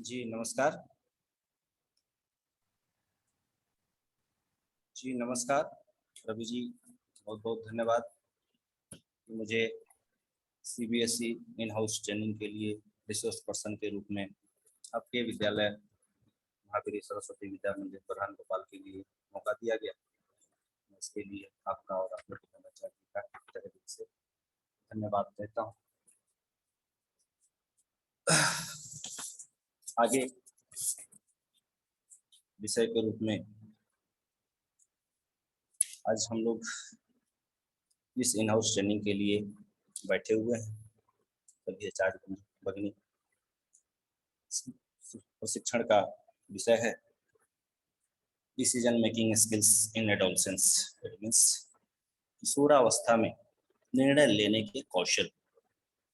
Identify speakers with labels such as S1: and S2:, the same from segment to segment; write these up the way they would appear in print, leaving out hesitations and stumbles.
S1: जी नमस्कार। जी नमस्कार रवि जी, बहुत बहुत धन्यवाद कि मुझे सीबीएसई इन हाउस ट्रेनिंग के लिए रिसोर्स पर्सन के रूप में आपके विद्यालय महावीर सरस्वती विद्या मंदिर प्रधान भोपाल के लिए मौका दिया गया। मैं इसके लिए आपका और आपके कर्मचारी का तहे दिल से धन्यवाद देता हूँ। आगे विषय के रूप में आज हम लोग इस इन हाउस ट्रेनिंग के लिए बैठे हुए हैं। सभी एचआर भगिनी, प्रशिक्षण का विषय है decision making skills in adolescence. It means किशोरावस्था में निर्णय लेने के कौशल,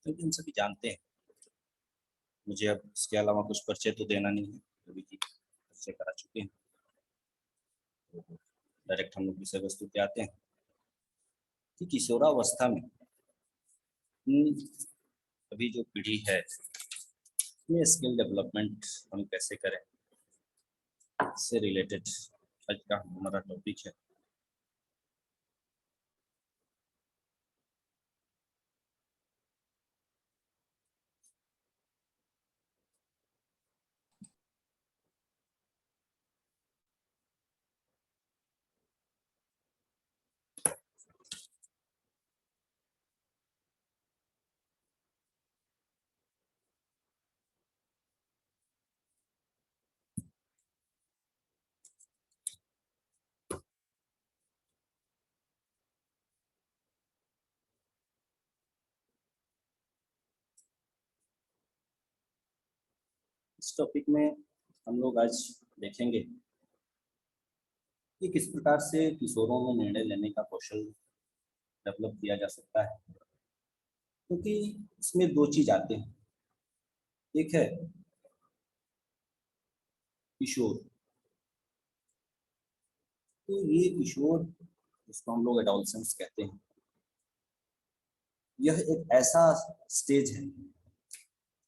S1: क्योंकि हम सभी जानते हैं। मुझे अब इसके अलावा कुछ परिचय तो देना नहीं है, रवि जी परिचय करा चुके हैं। तो डायरेक्ट हम लोग विषय वस्तु पे आते हैं कि किशोरावस्था में अभी जो पीढ़ी है उसमें स्किल डेवलपमेंट हम कैसे करें, इससे रिलेटेड आज का हमारा टॉपिक है। इस टॉपिक में हम लोग आज देखेंगे कि किस प्रकार से किशोरों में निर्णय लेने का कौशल डेवलप किया जा सकता है। क्योंकि इसमें दो चीज आते हैं, एक है किशोर। तो ये किशोर जिसको हम लोग एडोलसेंस कहते हैं, यह एक ऐसा स्टेज है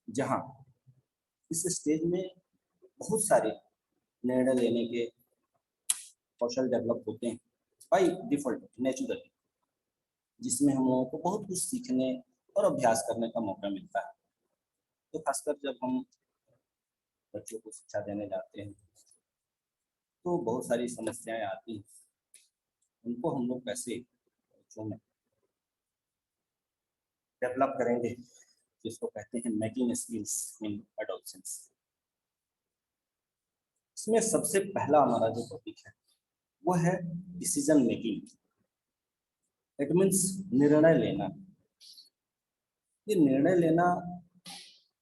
S1: जहाँ इस स्टेज में बहुत सारे निर्णय लेने के कौशल डेवलप होते हैं बाई डिफॉल्ट, नेचुरली, जिसमें हम लोगों को बहुत कुछ सीखने और अभ्यास करने का मौका मिलता है। तो खासकर जब हम बच्चों को शिक्षा देने जाते हैं तो बहुत सारी समस्याएं आती हैं। उनको हम लोग कैसे बच्चों में डेवलप करेंगे, जिसको कहते हैं मेकिंग स्किल्स इन एडोलसेंस। इसमें सबसे पहला हमारा जो टॉपिक है वो है डिसीजन मेकिंग। इट मीन्स निर्णय लेना। ये निर्णय लेना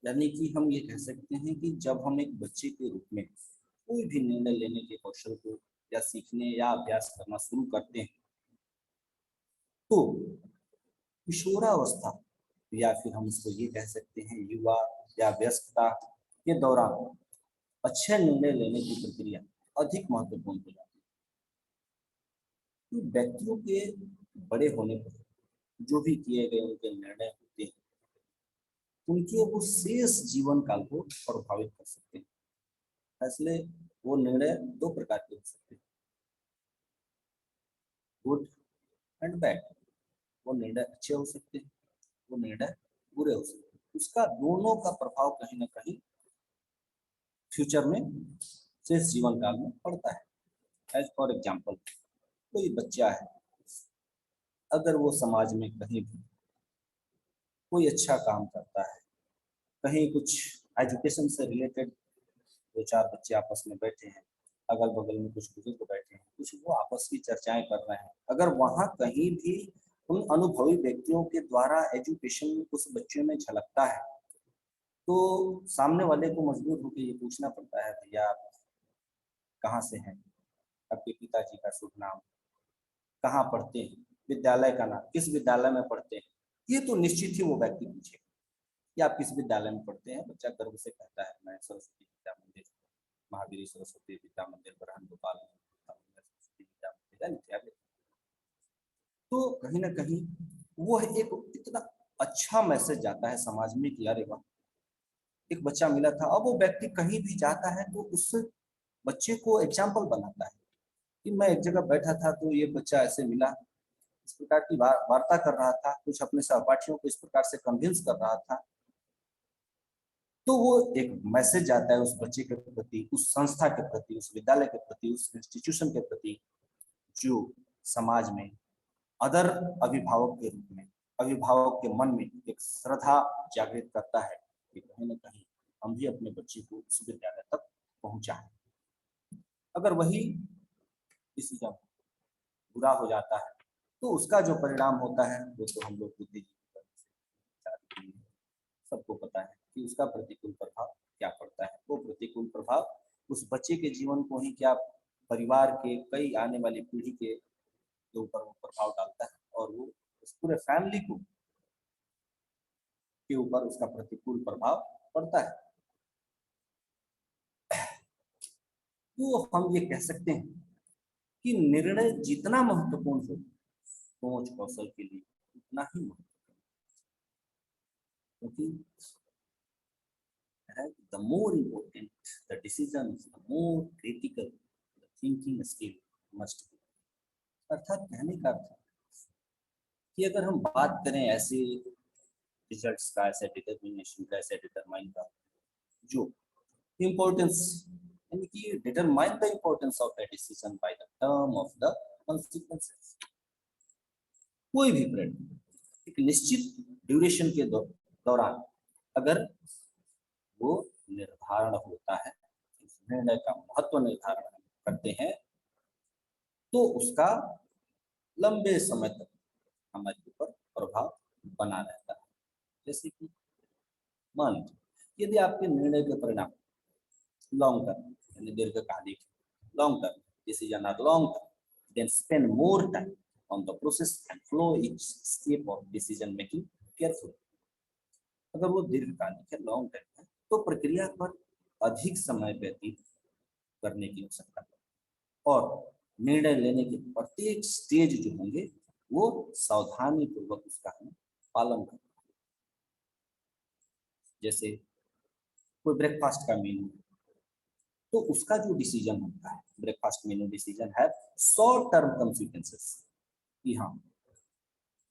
S1: यानी कि हम ये कह सकते हैं कि जब हम एक बच्चे के रूप में कोई भी निर्णय लेने के कौशल को या सीखने या अभ्यास करना शुरू करते हैं तो किशोरावस्था या फिर हम इसको ये कह सकते हैं युवा या व्यस्तता के दौरान अच्छे निर्णय लेने की प्रक्रिया अधिक महत्वपूर्ण हो जाती है। तो व्यक्तियों के बड़े होने पर जो भी किए गए उनके निर्णय होते हैं, उनके वो शेष जीवन काल को प्रभावित कर सकते हैं। इसलिए वो निर्णय दो प्रकार के हो सकते हैं, गुड एंड बैड। वो निर्णय अच्छे हो सकते हैं, वो निर्णय बुरे हो सकते हैं। उसका दोनों का प्रभाव कहीं ना कहीं फ्यूचर में शेष जीवन काल में पड़ता है। एज फॉर एग्जाम्पल, कोई बच्चा है, अगर वो समाज में कहीं भी कोई अच्छा काम करता है, कहीं कुछ एजुकेशन से रिलेटेड दो चार बच्चे आपस में बैठे हैं, अगल बगल में कुछ बुजुर्ग बैठे हैं, कुछ वो आपस की चर्चाएं कर रहे हैं, अगर वहां कहीं भी उन अनुभवी व्यक्तियों के द्वारा एजुकेशन उस बच्चे में झलकता है तो सामने वाले को मजबूर होकर ये पूछना पड़ता है, भैया आप कहाँ से हैं, आपके पिताजी का शुभ नाम, कहाँ पढ़ते हैं, विद्यालय का नाम, किस विद्यालय में पढ़ते हैं। ये तो निश्चित ही वो व्यक्ति पूछेगा कि आप किस विद्यालय में पढ़ते हैं। बच्चा गर्व से कहता है मैं सरस्वती विद्या मंदिर, महावीर सरस्वती विद्या मंदिर ब्रह्म गोपाल सरस्वती विद्या मंदिर इत्यादि। तो कहीं ना कहीं वो एक इतना अच्छा मैसेज जाता है समाज में कि अरे वाह, एक बच्चा मिला था। अब वो व्यक्ति कहीं भी जाता है तो उस बच्चे को एग्जाम्पल बनाता है कि मैं एक जगह बैठा था तो ये बच्चा ऐसे मिला, इस प्रकार की वार्ता कर रहा था, कुछ अपने सहपाठियों को इस प्रकार से कन्विंस कर रहा था। तो वो एक मैसेज जाता है उस बच्चे के प्रति, उस संस्था के प्रति, उस विद्यालय के प्रति, उस इंस्टीट्यूशन के प्रति, जो समाज में अदर अभिभावक के रूप में, अभिभावक के मन में एक श्रद्धा जागृत करता है कि कहीं ना कहीं हम भी अपने बच्चे को उस विद्यालय तक पहुंचाएं। अगर वही डिसीजन बुरा हो जाता है तो उसका जो परिणाम होता है वो तो हम लोग बुद्धिजीवी सबको पता है कि उसका प्रतिकूल प्रभाव क्या पड़ता है। वो प्रतिकूल प्रभाव उस बच्चे के जीवन को ही क्या, परिवार के कई आने वाली पीढ़ी के ऊपर वो प्रभाव डालता है और वो उस पूरे फैमिली को के ऊपर उसका प्रतिकूल प्रभाव पड़ता है। तो हम ये कह सकते हैं कि निर्णय जितना महत्वपूर्ण हो सोच कौशल के लिए उतना ही महत्वपूर्ण, क्योंकि the more important the decisions, the more critical the thinking skill must be। अर्थात कहने का अर्थ कि अगर हम बात करें ऐसे रिजल्ट्स का, ऐसे डिटर्मिनेशन का, ऐसे डिटरमाइन का जो इम्पोर्टेंस, यानी कि determine the importance of the decision by the term of the consequences. कोई भी प्रश्न एक निश्चित ड्यूरेशन के दौरान अगर वो निर्धारण होता है, इस निर्णय का महत्व निर्धारण करते हैं तो उसका लंबे समय तक हमारे ऊपर प्रभाव बना रहता है। जैसे कि मान लीजिए यदि आपके निर्णय के परिणाम लॉन्ग टर्म यानी दीर्घकालिक, long term decision are long term, then spend more time on the process and flow each step of decision making careful. अगर वो दीर्घकालिक है, लॉन्ग टर्म है, तो प्रक्रिया पर अधिक समय व्यतीत करने की आवश्यकता है और निर्णय लेने के प्रत्येक स्टेज जो होंगे वो सावधानी पूर्वक उसका हमें पालन करना। जैसे कोई ब्रेकफास्ट का मेन्यू, तो उसका जो डिसीजन होता है, ब्रेकफास्ट मेन्यू डिसीजन है शॉर्ट टर्म कॉन्सिक्वेंसेस कि हाँ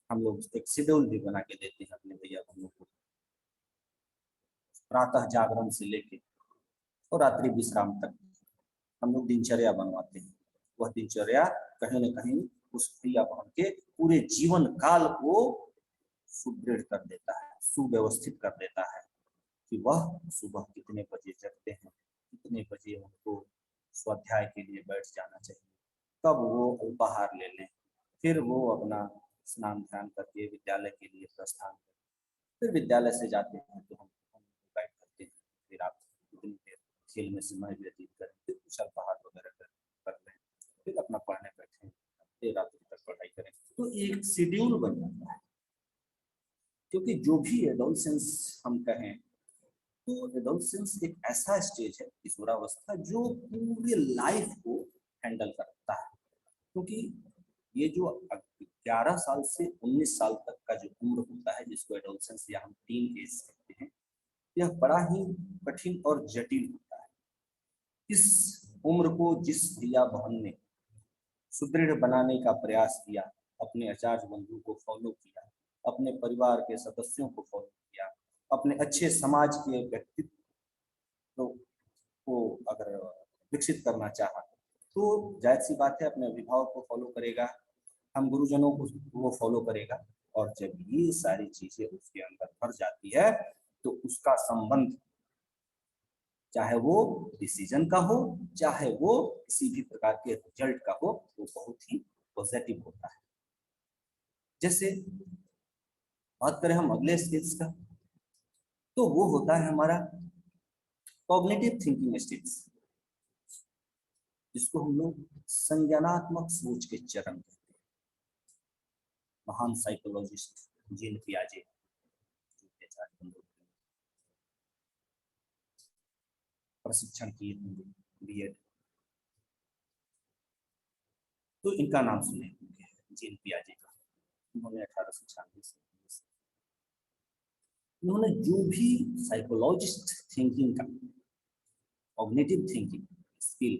S1: हम लोग एक शेड्यूल भी बना के देते हैं अपने भैया बहनों को, प्रातः जागरण से लेके और रात्रि विश्राम तक हम लोग दिनचर्या बनवाते हैं। वह दिनचर्या कहीं न कहीं उस भैया बहन के पूरे जीवन काल को सुदृढ़ कर देता है, सुव्यवस्थित कर देता है कि वह सुबह कितने बजे जगते हैं, कितने बजे उनको स्वाध्याय के लिए बैठ जाना चाहिए, कब वो अल्पाहार ले लें, फिर वो अपना स्नान ध्यान करके विद्यालय के लिए प्रस्थान करें, फिर विद्यालय से जाते हैं तो हम गाइड करते हैं, फिर आप कितनी देर खेल में समय व्यतीत करें, फिर कुछ अल्पाहार वगैरह कर लें, फिर अपना पढ़ने बैठें, देर रात्रि तक पढ़ाई करें। तो एक शेड्यूल बन जाता है। क्योंकि जो भी एडोलसेंस हम कहें तो एडोलसेंस एक ऐसा स्टेज है, किशोरावस्था, जो पूरी लाइफ को हैंडल करता है। क्योंकि ये जो 11 साल से 19 साल तक का जो उम्र होता है जिसको एडोलसेंस या हम टीन एज कहते हैं, यह बड़ा ही कठिन और जटिल होता है। इस उम्र को जिस भैया बहन ने सुदृढ़ बनाने का प्रयास किया, अपने आचार्य बंधु को फॉलो किया, अपने परिवार के सदस्यों को फॉलो किया, अपने अच्छे समाज के व्यक्तित्व को अगर विकसित करना चाहा तो जाहिर सी बात है अपने अभिभावक को फॉलो करेगा, हम गुरुजनों को वो फॉलो करेगा। और जब ये सारी चीजें उसके अंदर भर जाती है तो उसका संबंध चाहे वो डिसीजन का हो, चाहे वो किसी भी प्रकार के रिजल्ट का हो, वो बहुत ही पॉजिटिव होता है। जैसे बात करें हम अगले स्टेज का, तो वो होता है हमारा कॉग्निटिव थिंकिंग स्टेज, जिसको हम लोग संज्ञानात्मक सोच के चरण कहते हैं। महान साइकोलॉजिस्ट जीन पियाजे प्रशिक्षण किए होंगे बीएड, तो इनका नाम सुने होंगे जीन पियाजे का। उन्होंने 1896 से इन्होंने जो भी साइकोलॉजिस्ट थिंकिंग का कॉग्निटिव थिंकिंग स्किल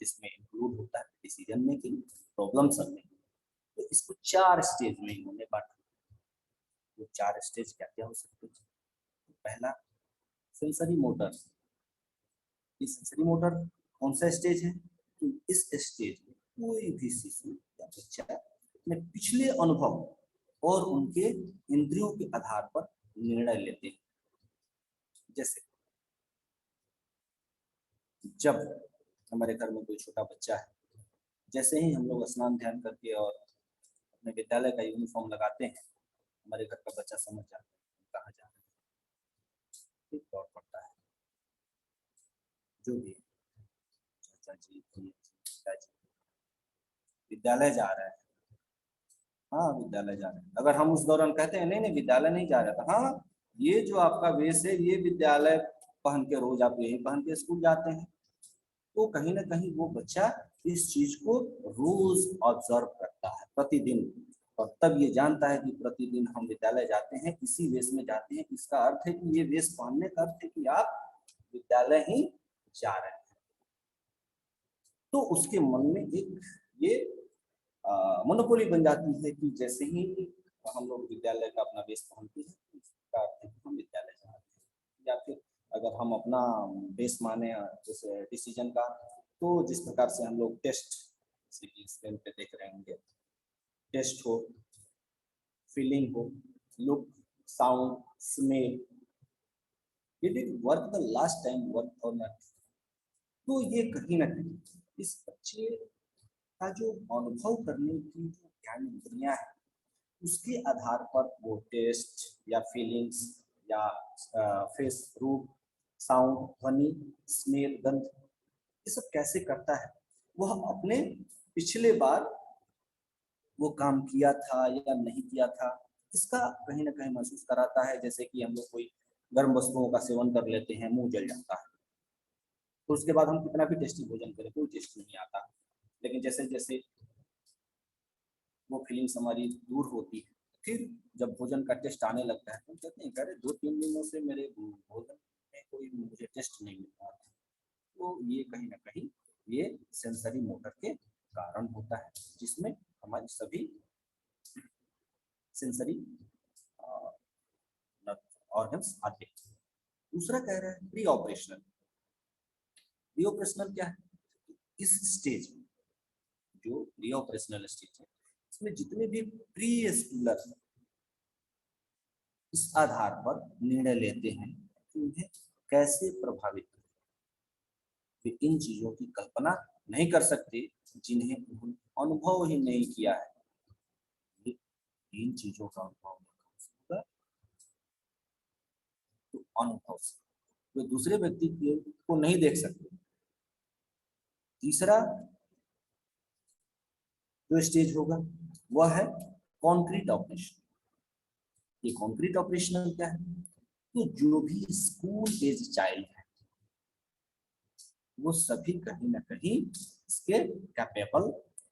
S1: जिसमें इंक्लूड होता है डिसीजन मेकिंग, प्रॉब्लम सॉल्विंग, तो इसको 4 स्टेज में इन्होंने बांटा। वो 4 स्टेज क्या क्या हो सकते हैं? तो पहला सेंसरी मोटर। ये सेंसरी मोटर कौन सा स्टेज है? तो इस स्टेज में कोई भी शिशु या बच्चा अपने पिछले अनुभव और उनके इंद्रियों के आधार पर निर्णय लेते हैं। जैसे जब हमारे घर में कोई छोटा बच्चा है, जैसे ही हम लोग स्नान ध्यान करके और अपने विद्यालय का यूनिफॉर्म लगाते हैं, हमारे घर का बच्चा समझ जाता है कहाँ जा रहा है, ठीक दौड़ पड़ता है। जो भी चाचा जी, पिताजी, विद्यालय जा रहा है, हाँ विद्यालय जा रहे हैं। अगर हम उस दौरान कहते हैं नहीं नहीं विद्यालय नहीं जा रहा था, हाँ ये जो आपका वेश है ये विद्यालय पहन के रोज आप यही पहन के स्कूल जाते हैं, तो कहीं ना कहीं वो बच्चा इस चीज को रोज ऑब्जर्व करता है प्रतिदिन, और तब ये जानता है कि प्रतिदिन हम विद्यालय जाते हैं, इसी वेश में जाते हैं। इसका अर्थ है कि ये वेश पहनने का अर्थ है कि आप विद्यालय ही जा रहे हैं। तो उसके मन में एक ये मोनोपोली बन जाती है कि जैसे ही हम लोग विद्यालय का अपना वेश पहनते हैं, इसका अर्थ है कि हम विद्यालय जा रहे हैं। या फिर अगर हम अपना बेस माने जैसे डिसीजन का, तो जिस प्रकार से हम लोग टेस्ट, जैसे कि स्क्रीन पे देख रहे होंगे, टेस्ट हो, फीलिंग हो, look, sound, smell, did it work the last time work और नॉट। तो ये कहीं ना कहीं इस बच्चे का जो अनुभव करने की जो ज्ञान इंद्रियां है, उसके आधार पर वो टेस्ट या फीलिंग्स या फेस, रूप, साउंड, ध्वनि, स्मेल, गंध, ये सब कैसे करता है, वह अपने पिछले बार वो काम किया था या नहीं किया था, इसका कहीं ना कहीं महसूस कराता है। जैसे कि हम लोग कोई गर्म वस्तुओं का सेवन कर लेते हैं, मुंह जल जाता है, तो उसके बाद हम कितना भी टेस्टी भोजन करें कोई टेस्ट नहीं आता। लेकिन जैसे जैसे वो फीलिंग्स हमारी दूर होती है, फिर जब भोजन का टेस्ट आने लगता है तो कहते हैं अरे 2-3 दिनों से मेरे भोजन में कोई मुझे टेस्ट नहीं मिल रहा था। तो ये कहीं ना कहीं ये सेंसरी मोटर के कारण होता है, जिसमें हमारी सभी सेंसरी ऑर्गन्स आते हैं। दूसरा कह रहा है प्री ऑपरेशनल। प्री ऑपरेशनल क्या है? इस स्टेज में, जो प्री ऑपरेशनल स्टेज है, इसमें जितने भी प्री स्कूलर इस आधार पर निर्णय लेते हैं कि उन्हें कैसे प्रभावित करें। वे इन चीजों की कल्पना नहीं कर सकते जिन्हें उन्होंने अनुभव ही नहीं किया है। इन चीजों का अनुभव होगा तो अनुभव से वे दूसरे व्यक्ति को नहीं देख सकते। तीसरा जो स्टेज होगा वह है कॉन्क्रीट ऑपरेशन। ये कॉन्क्रीट ऑपरेशनल क्या है? तो जो भी स्कूल एज चाइल्ड है वो सभी कहीं ना कहीं इसके कैपेबल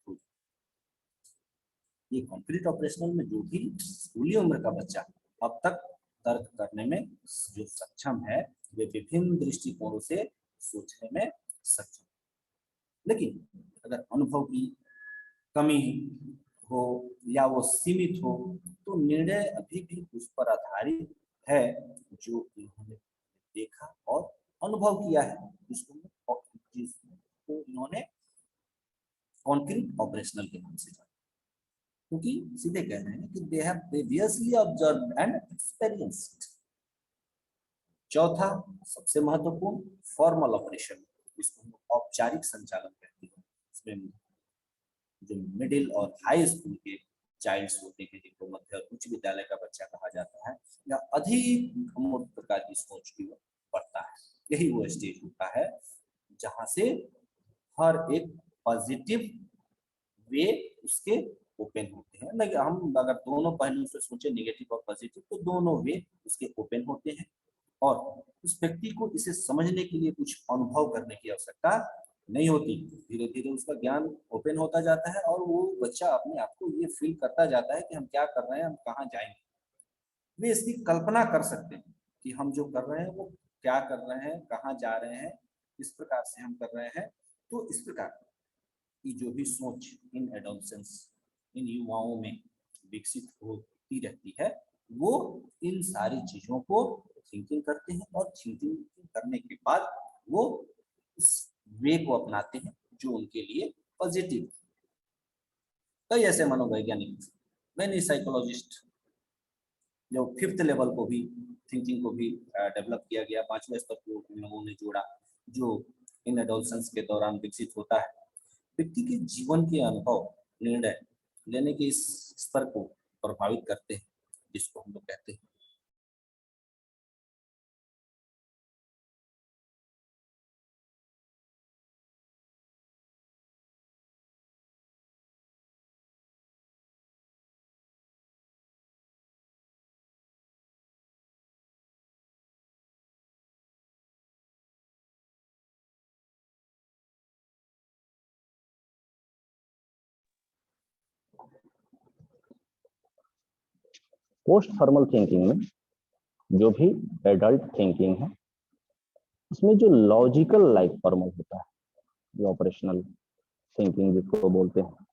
S1: हो। ये कॉन्क्रीट ऑपरेशनल में जो भी स्कूली उम्र का बच्चा अब तक तर्क करने में जो सक्षम है, वे विभिन्न दृष्टिकोणों से सोचने में सक्षम। लेकिन अगर अनुभव की कमी हो या वो सीमित हो, तो निर्णय अभी भी उस पर आधारित है जो इन्होंने देखा और अनुभव किया है, जिसको इन्होंने कॉन्क्रीट ऑपरेशनल के नाम से जाना। क्योंकि सीधे कह रहे हैं कि they have previously observed and experienced. चौथा सबसे महत्वपूर्ण फॉर्मल ऑपरेशन, इसको हम औपचारिक संचालन कहते हैं। इसमें जो मिडिल और हाई स्कूल के चाइल्ड्स होते हैं, जिनको मध्य और उच्च विद्यालय का बच्चा कहा जाता है, या अधिक अमूर्त प्रकार की सोच की ओर बढ़ता है। यही वो स्टेज होता है जहां से हर एक पॉजिटिव वे उसके ओपन होते हैं। नहीं, हम अगर दोनों पहलू से सोचे, नेगेटिव और पॉजिटिव, तो दोनों वे उसके ओपन होते हैं। और उस व्यक्ति को इसे समझने के लिए कुछ अनुभव करने की आवश्यकता नहीं होती। धीरे धीरे उसका ज्ञान ओपन होता जाता है और वो बच्चा अपने आप को ये फील करता जाता है कि हम क्या कर रहे हैं, हम कहाँ जाएंगे। वे इसकी कल्पना कर सकते हैं कि हम जो कर रहे हैं वो क्या कर रहे हैं, कहाँ जा रहे हैं, किस प्रकार से हम कर रहे हैं। तो इस प्रकार की जो भी सोच इन एडोलसेंस, इन युवाओं में विकसित होती रहती है, वो इन सारी चीजों को थिंकिंग करते हैं और थिंकिंग करने के बाद वो उस वे को अपनाते हैं जो उनके लिए पॉजिटिव। कई ऐसे मनोवैज्ञानिक, मैनी साइकोलॉजिस्ट, जो 5th लेवल को भी, थिंकिंग को भी डेवलप किया गया, 5वें स्तर को उन लोगों ने जोड़ा, जो इन एडोलसेंस के दौरान विकसित होता है। व्यक्ति के जीवन के अनुभव निर्णय लेने के इस स्तर को प्रभावित करते हैं, जिसको हम लोग कहते हैं
S2: पोस्ट फॉर्मल थिंकिंग में जो भी एडल्ट थिंकिंग है, इसमें जो लॉजिकल लाइक फॉर्मल होता है, जो ऑपरेशनल थिंकिंग जिसको बोलते हैं,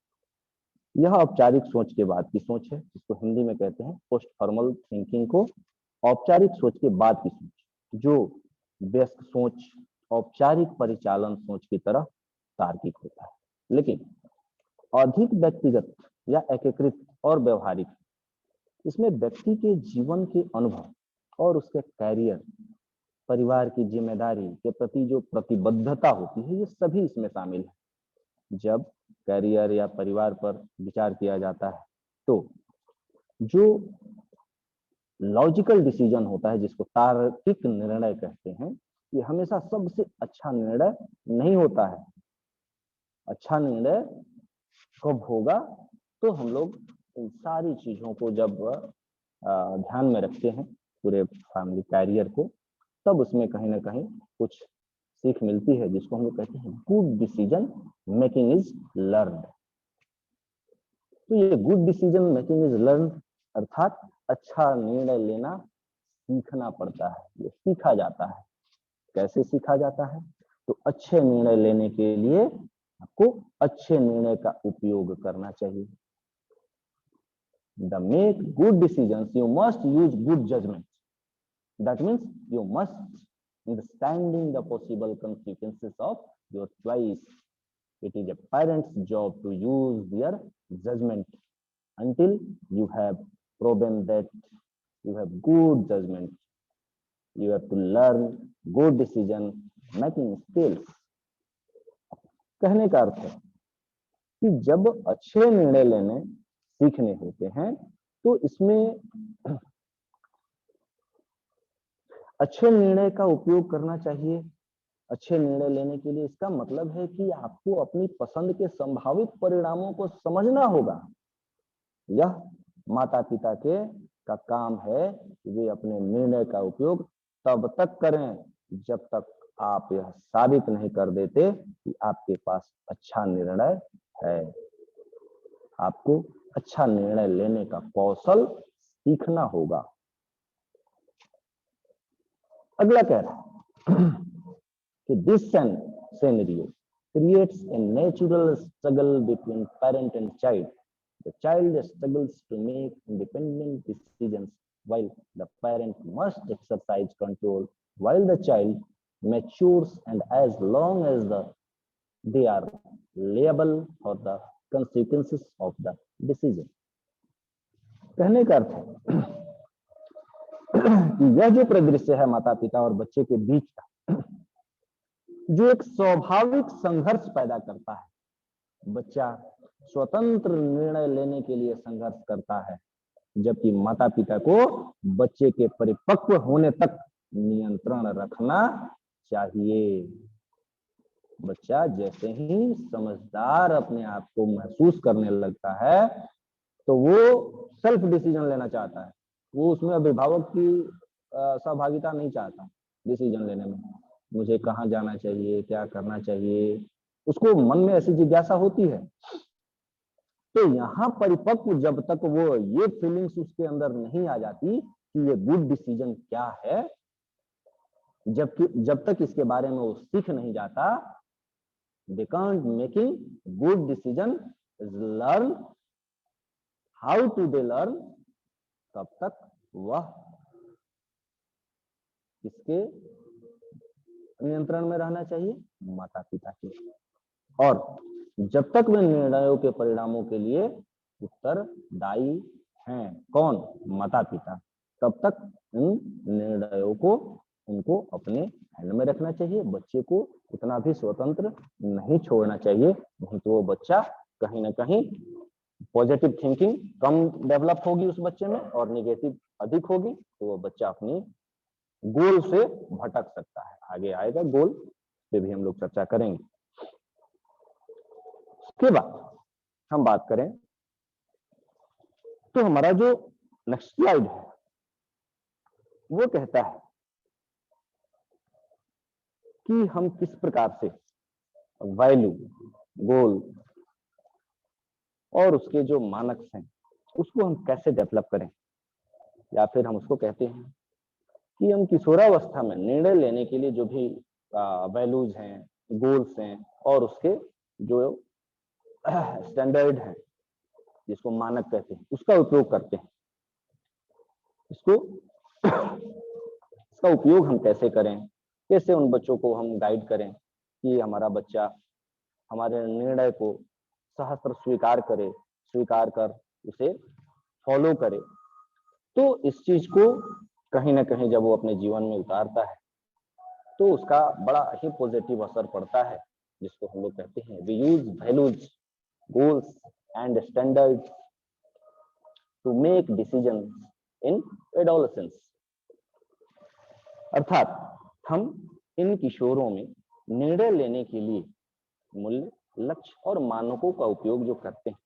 S2: यह औपचारिक सोच के बाद की सोच है, जिसको हिंदी में कहते हैं पोस्ट फॉर्मल थिंकिंग को औपचारिक सोच के बाद की सोच, जो व्यस्त सोच, औपचारिक परिचालन सोच की तरह तार्किक होता है, लेकिन अधिक व्यक्तिगत या एकीकृत और व्यवहारिक। इसमें व्यक्ति के जीवन के अनुभव और उसके कैरियर, परिवार की जिम्मेदारी के प्रति जो प्रतिबद्धता होती है, ये सभी इसमें शामिल है। जब कैरियर या परिवार पर विचार किया जाता है तो जो लॉजिकल डिसीजन होता है, जिसको तार्किक निर्णय कहते हैं, ये हमेशा सबसे अच्छा निर्णय नहीं होता है। अच्छा निर्णय कब होगा, तो हम लोग इन सारी चीजों को जब ध्यान में रखते हैं, पूरे फैमिली कैरियर को, तब उसमें कहीं ना कहीं कुछ सीख मिलती है, जिसको हम लोग कहते हैं good decision making is learned. तो ये good decision making is learned अर्थात अच्छा निर्णय लेना सीखना पड़ता है, ये सीखा जाता है। कैसे सीखा जाता है? तो अच्छे निर्णय लेने के लिए आपको अच्छे निर्णय का उपयोग करना चाहिए। The make good decisions, you must use good judgment. That means you must understanding the possible consequences of your choice. It is a parent's job to use their judgment until you have proven that you have good judgment. You have to learn good decision making skills. कहने का अर्थ है कि जब अच्छे निर्णय लेने सीखने होते हैं, तो इसमें अच्छे निर्णय का उपयोग करना चाहिए। अच्छे निर्णय लेने के लिए इसका मतलब है कि आपको अपनी पसंद के संभावित परिणामों को समझना होगा। यह माता पिता का काम है कि वे अपने निर्णय का उपयोग तब तक करें जब तक आप यह साबित नहीं कर देते कि आपके पास अच्छा निर्णय है। आपको अच्छा निर्णय लेने का कौशल सीखना होगा। अगला कह रहा है कि this scenario creates a natural struggle between parent and child. The child struggles to make independent decisions while the parent must exercise control while the child matures, and as long as they are liable for the consequences of the decision. कहने का अर्थ है कि यह जो परिदृश्य है माता पिता और बच्चे के बीच का, जो एक स्वाभाविक संघर्ष पैदा करता है। बच्चा स्वतंत्र निर्णय लेने के लिए संघर्ष करता है, जबकि माता पिता को बच्चे के परिपक्व होने तक नियंत्रण रखना चाहिए। बच्चा जैसे ही समझदार अपने आप को महसूस करने लगता है, तो वो सेल्फ डिसीजन लेना चाहता है। वो उसमें अभिभावक की सहभागिता नहीं चाहता डिसीजन लेने में। मुझे कहाँ जाना चाहिए, क्या करना चाहिए, उसको मन में ऐसी जिज्ञासा होती है। तो यहाँ परिपक्व जब तक वो ये फीलिंग्स उसके अंदर नहीं आ जाती कि कि ये गुड डिसीजन क्या है, जब तक इसके बारे में वो सीख नहीं जाता, they can't making good decision is learn how to they learn, तब तक वह किसके नियंत्रण में रहना चाहिए, माता पिता के। और जब तक वे निर्णयों के परिणामों के लिए उत्तरदायी हैं, कौन, माता पिता, तब तक इन निर्णयों को उनको अपने हैंड में रखना चाहिए। बच्चे को उतना भी स्वतंत्र नहीं छोड़ना चाहिए, नहीं तो वो बच्चा कहीं ना कहीं पॉजिटिव थिंकिंग कम डेवलप होगी उस बच्चे में और निगेटिव अधिक होगी, तो वो बच्चा अपनी गोल से भटक सकता है। आगे आएगा गोल पे भी हम लोग चर्चा करेंगे। उसके बाद हम बात करें तो हमारा जो नेक्स्ट स्लाइड है वो कहता है कि हम किस प्रकार से वैल्यू, गोल और उसके जो मानक हैं उसको हम कैसे डेवलप करें, या फिर हम उसको कहते हैं कि हम किशोरावस्था में निर्णय लेने के लिए जो भी वैल्यूज हैं, गोल्स हैं और उसके जो स्टैंडर्ड है जिसको मानक कहते हैं उसका उपयोग करते हैं। इसका उपयोग हम कैसे करें, कैसे उन बच्चों को हम गाइड करें कि हमारा बच्चा हमारे निर्णय को सहस्त्र स्वीकार कर उसे फॉलो करे। तो इस चीज को कहीं ना कहीं जब वो अपने जीवन में उतारता है तो उसका बड़ा ही पॉजिटिव असर पड़ता है, जिसको हम लोग कहते हैं we use values, goals and standards to make decision in adolescence. अर्थात हम इन किशोरों में निर्णय लेने के लिए मूल्य, लक्ष्य और मानकों का उपयोग जो करते हैं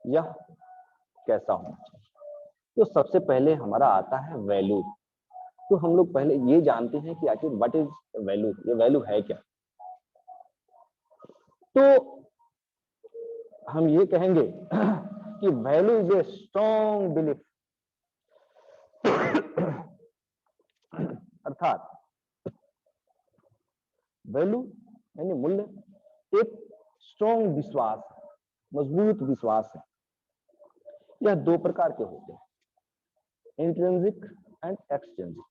S2: यह कैसा होना चाहिए। तो सबसे पहले हमारा आता है वैल्यू। तो हम लोग पहले ये जानते हैं कि आखिर व्हाट इज वैल्यू, ये वैल्यू है क्या। तो हम ये कहेंगे कि value is a strong belief, अर्थात वैल्यू यानी मूल्य एक स्ट्रॉन्ग विश्वास, मजबूत विश्वास है। यह दो प्रकार के होते हैं, इंट्रिंसिक एंड एक्सट्रिंसिक,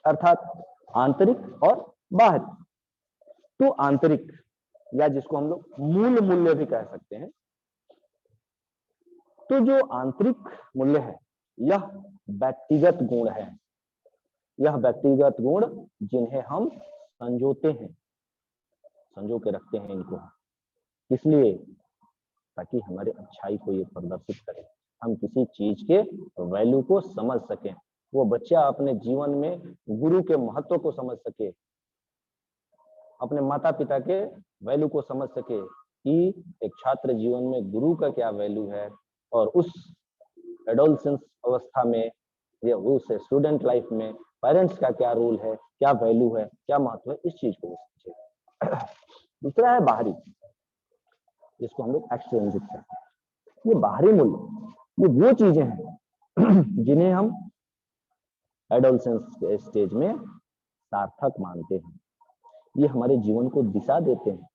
S2: अर्थात आंतरिक और बाहरी। तो आंतरिक या जिसको हम लोग मूल मूल्य भी कह सकते हैं, तो जो आंतरिक मूल्य है यह व्यक्तिगत गुण है, यह व्यक्तिगत गुण जिन्हें हम संजोते हैं, संजो के रखते हैं इनको, इसलिए ताकि हमारे अच्छाई को ये प्रदर्शित करें, हम किसी चीज के वैल्यू को समझ सकें, वो बच्चा अपने जीवन में गुरु के महत्व को समझ सके, अपने माता पिता के वैल्यू को समझ सके कि एक छात्र जीवन में गुरु का क्या वैल्यू है, और उस एडोलसेंस अवस्था में या उस स्टूडेंट लाइफ में पेरेंट्स का क्या रोल है, क्या वैल्यू है, क्या महत्व है, इस चीज को समझे। दूसरा है बाहरी, जिसको हम लोग एक्सट्रिंसिक कहते हैं। ये बाहरी मूल्य ये वो चीजें हैं जिन्हें हम एडोलसेंस के स्टेज में सार्थक मानते हैं, ये हमारे जीवन को दिशा देते हैं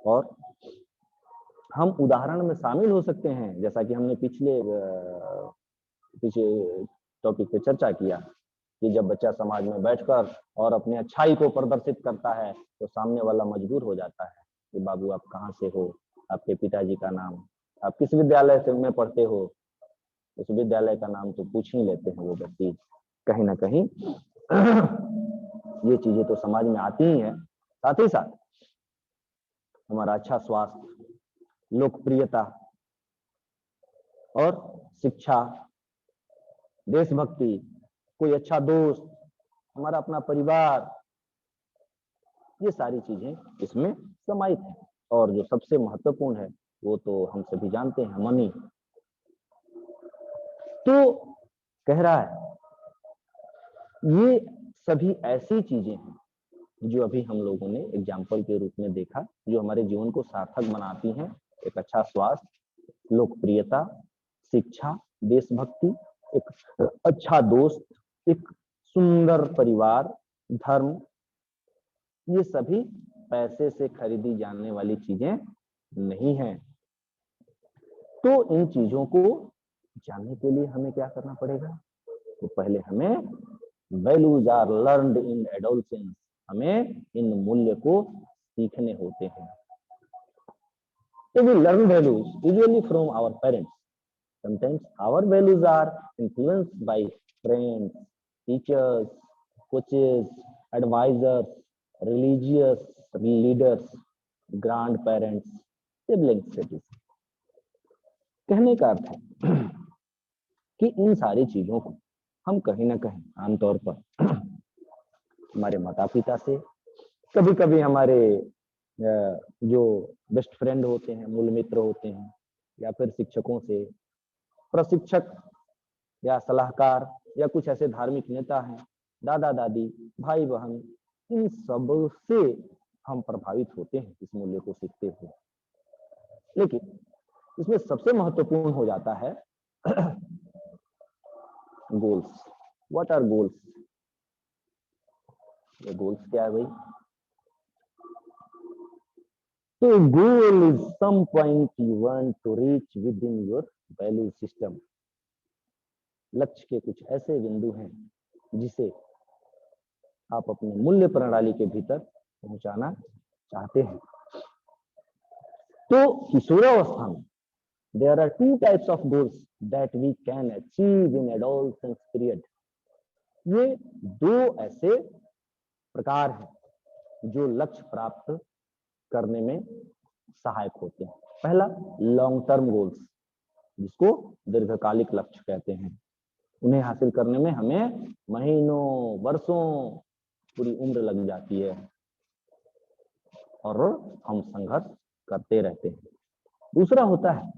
S2: और हम उदाहरण में शामिल हो सकते हैं, जैसा कि हमने पिछले टॉपिक पे चर्चा किया कि जब बच्चा समाज में बैठकर और अपनी अच्छाई को प्रदर्शित करता है तो सामने वाला मजबूर हो जाता है कि बाबू आप कहाँ से हो, आपके पिताजी का नाम, आप किस विद्यालय से में पढ़ते हो, उस विद्यालय का नाम तो पूछ ही लेते हैं वो व्यक्ति। कहीं ना कहीं ये चीजें तो समाज में आती ही है, साथ ही साथ हमारा अच्छा स्वास्थ्य, लोकप्रियता और शिक्षा, देशभक्ति, कोई अच्छा दोस्त, हमारा अपना परिवार, ये सारी चीजें इसमें समाहित हैं। और जो सबसे महत्वपूर्ण है वो तो हम सभी जानते हैं, मनी। तो कह रहा है ये सभी ऐसी चीजें हैं जो अभी हम लोगों ने एग्जाम्पल के रूप में देखा, जो हमारे जीवन को सार्थक बनाती हैं। एक अच्छा स्वास्थ्य, लोकप्रियता, शिक्षा, देशभक्ति एक अच्छा दोस्त, एक सुंदर परिवार, धर्म, ये सभी पैसे से खरीदी जाने वाली चीजें नहीं हैं। तो इन चीजों को जानने के लिए हमें क्या करना पड़ेगा? तो पहले हमें values are learned in adolescence, हमें इन मूल्य को सीखने होते हैं। तो we learn values usually from our parents. Sometimes our values are influenced by friends, teachers, coaches, advisers, religious leaders, grandparents, siblings, etc. कहने का अर्थ है कि इन सारी चीजों को हम कहीं ना कहीं आमतौर पर हमारे माता पिता से, कभी कभी हमारे जो बेस्ट फ्रेंड होते हैं, मूल मित्र होते हैं, या फिर शिक्षकों से, प्रशिक्षक या सलाहकार, या कुछ ऐसे धार्मिक नेता हैं, दादा दादी, भाई बहन, इन सब से हम प्रभावित होते हैं इस मूल्य को सीखते हुए। लेकिन इसमें सबसे महत्वपूर्ण हो जाता है गोल्स। What are goals? ये गोल्स क्या है भाई? तो goal is some point you want to reach within your value system. लक्ष्य के कुछ ऐसे बिंदु हैं जिसे आप अपने मूल्य प्रणाली के भीतर पहुंचाना चाहते हैं। तो किशोरावस्था में there are two types of goals that we can achieve in adolescence period. ये दो ऐसे प्रकार हैं जो लक्ष्य प्राप्त करने में सहायक होते हैं। पहला लॉन्ग टर्म गोल्स, जिसको दीर्घकालिक लक्ष्य कहते हैं। उन्हें हासिल करने में हमें महीनों, वर्षों, पूरी उम्र लग जाती है और हम संघर्ष करते रहते हैं। दूसरा होता है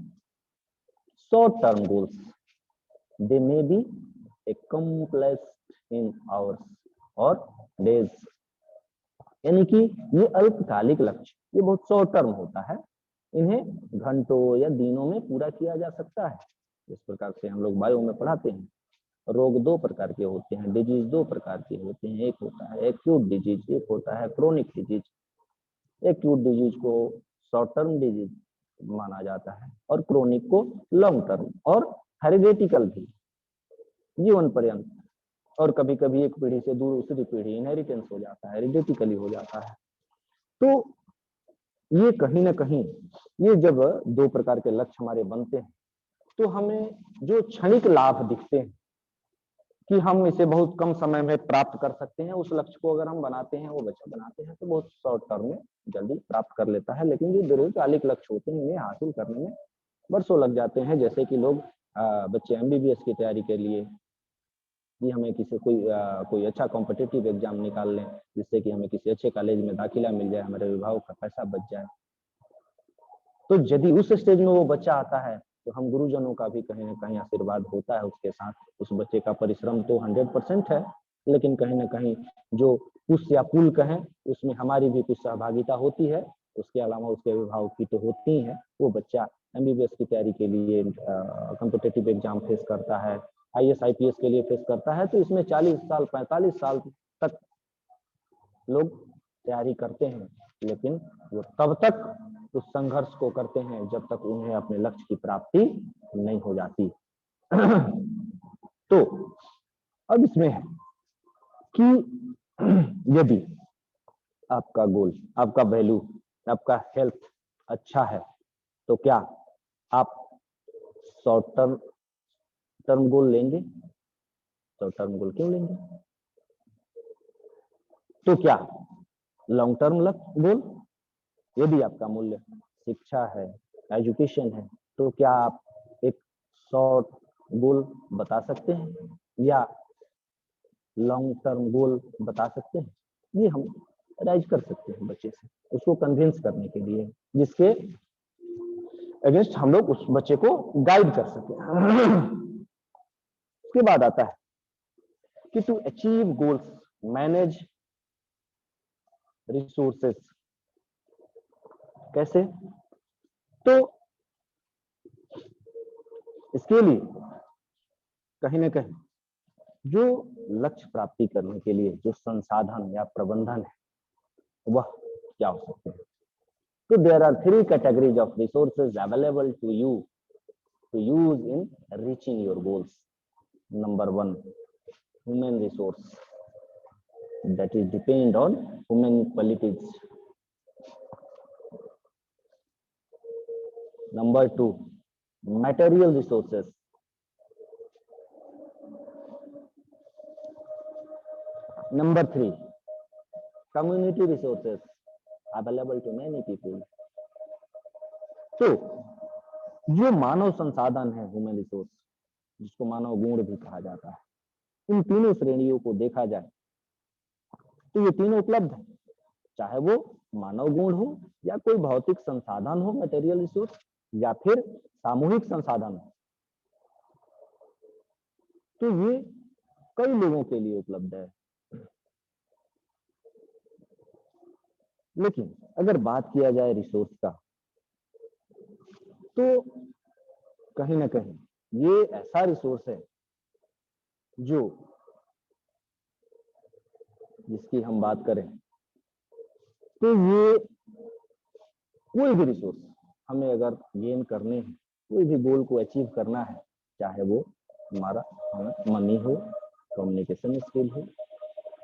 S2: short term goals. They may be accomplished in hours और days, यानी कि ये अल्पकालिक लक्ष्य, ये बहुत शॉर्ट टर्म होता है। इन्हें घंटों या दिनों में पूरा किया जा सकता है। इस प्रकार से हम लोग बायो में पढ़ाते हैं, रोग दो प्रकार के होते हैं, डिजीज दो प्रकार के होते हैं। एक होता है एक्यूट डिजीज, एक होता है क्रोनिक डिजीज। एक्यूट डिजीज को शॉर्ट टर्म डिजीज माना जाता है और क्रोनिक को लॉन्ग टर्म, और हेरिडेटिकल भी, जीवन पर्यंत, और कभी कभी एक पीढ़ी से दूसरी पीढ़ी इनहेरिटेंस हो जाता है, हेरिडेटिकली हो जाता है। तो ये कहीं ना कहीं, ये जब दो प्रकार के लक्ष्य हमारे बनते हैं तो हमें जो क्षणिक लाभ दिखते हैं कि हम इसे बहुत कम समय में प्राप्त कर सकते हैं, उस लक्ष्य को अगर हम बनाते हैं, वो बच्चा बनाते हैं तो बहुत शॉर्ट टर्म में जल्दी प्राप्त कर लेता है। लेकिन जो दीर्घकालिक लक्ष्य होते हैं, इन्हें हासिल करने में वर्षों लग जाते हैं। जैसे कि लोग बच्चे एमबीबीएस की तैयारी के लिए, कि हमें किसी कोई अच्छा कॉम्पिटिटिव एग्जाम निकाल लें जिससे कि हमें किसी अच्छे कॉलेज में दाखिला मिल जाए, हमारे अभिभावक का पैसा बच जाए। तो यदि उस स्टेज में वो बच्चा आता है तो हम गुरुजनों का भी कहीं ना कहीं आशीर्वाद होता है उसके साथ। उस बच्चे का परिश्रम तो 100% है, लेकिन कहीं ना कहीं जो पुश या पुल कहें, उसमें हमारी भी कुछ सहभागिता होती है। उसके अलावा उसके अभिभावक की तो होती है। वो बच्चा एमबीबीएस की तैयारी के लिए कॉम्पिटिटिव एग्जाम फेस करता है, आईएएस आईपीएस के लिए फेस करता है, तो इसमें 40 साल 45 साल तक लोग तैयारी करते हैं, लेकिन वो तब तक उस संघर्ष को करते हैं जब तक उन्हें अपने लक्ष्य की प्राप्ति नहीं हो जाती। तो अब इसमें है कि यदि आपका गोल, आपका वैल्यू, आपका हेल्थ अच्छा है तो क्या आप शॉर्ट टर्म गोल लेंगे? शॉर्ट टर्म गोल क्यों लेंगे? तो क्या लॉन्ग टर्म गोल? यदि आपका मूल्य शिक्षा है, एजुकेशन है, तो क्या आप एक शॉर्ट गोल बता सकते हैं या लॉन्ग टर्म गोल बता सकते हैं? ये हम राइज कर सकते हैं बच्चे से, उसको कन्विंस करने के लिए, जिसके अगेंस्ट हम लोग उस बच्चे को गाइड कर सके। उसके बाद आता है कि to achieve goals manage resources. कैसे? तो इसके लिए कहीं ना कहीं जो लक्ष्य प्राप्ति करने के लिए जो संसाधन या प्रबंधन है वह क्या हो सकते हैं। तो there are 3 categories of resources available to you to use in reaching your goals. Number 1, human resource, that is depend on human qualities. Number 2, material resources. Number 3, community resources available to many people. तो जो मानव संसाधन है, human resource, जिसको मानव गुण भी कहा जाता है, इन तीनों श्रेणियों को देखा जाए तो ये तीनों उपलब्ध है, चाहे वो मानव गुण हो या कोई भौतिक संसाधन हो, मटेरियल रिसोर्स, या फिर सामूहिक संसाधन हो। तो ये कई लोगों के लिए उपलब्ध है। लेकिन अगर बात किया जाए रिसोर्स का, तो कहीं ना कहीं ये ऐसा रिसोर्स है जो, जिसकी हम बात करें तो ये कोई भी रिसोर्स हमें अगर गेन करने हैं, कोई भी गोल को अचीव करना है, चाहे वो हमारा मनी हो, कम्युनिकेशन स्किल हो,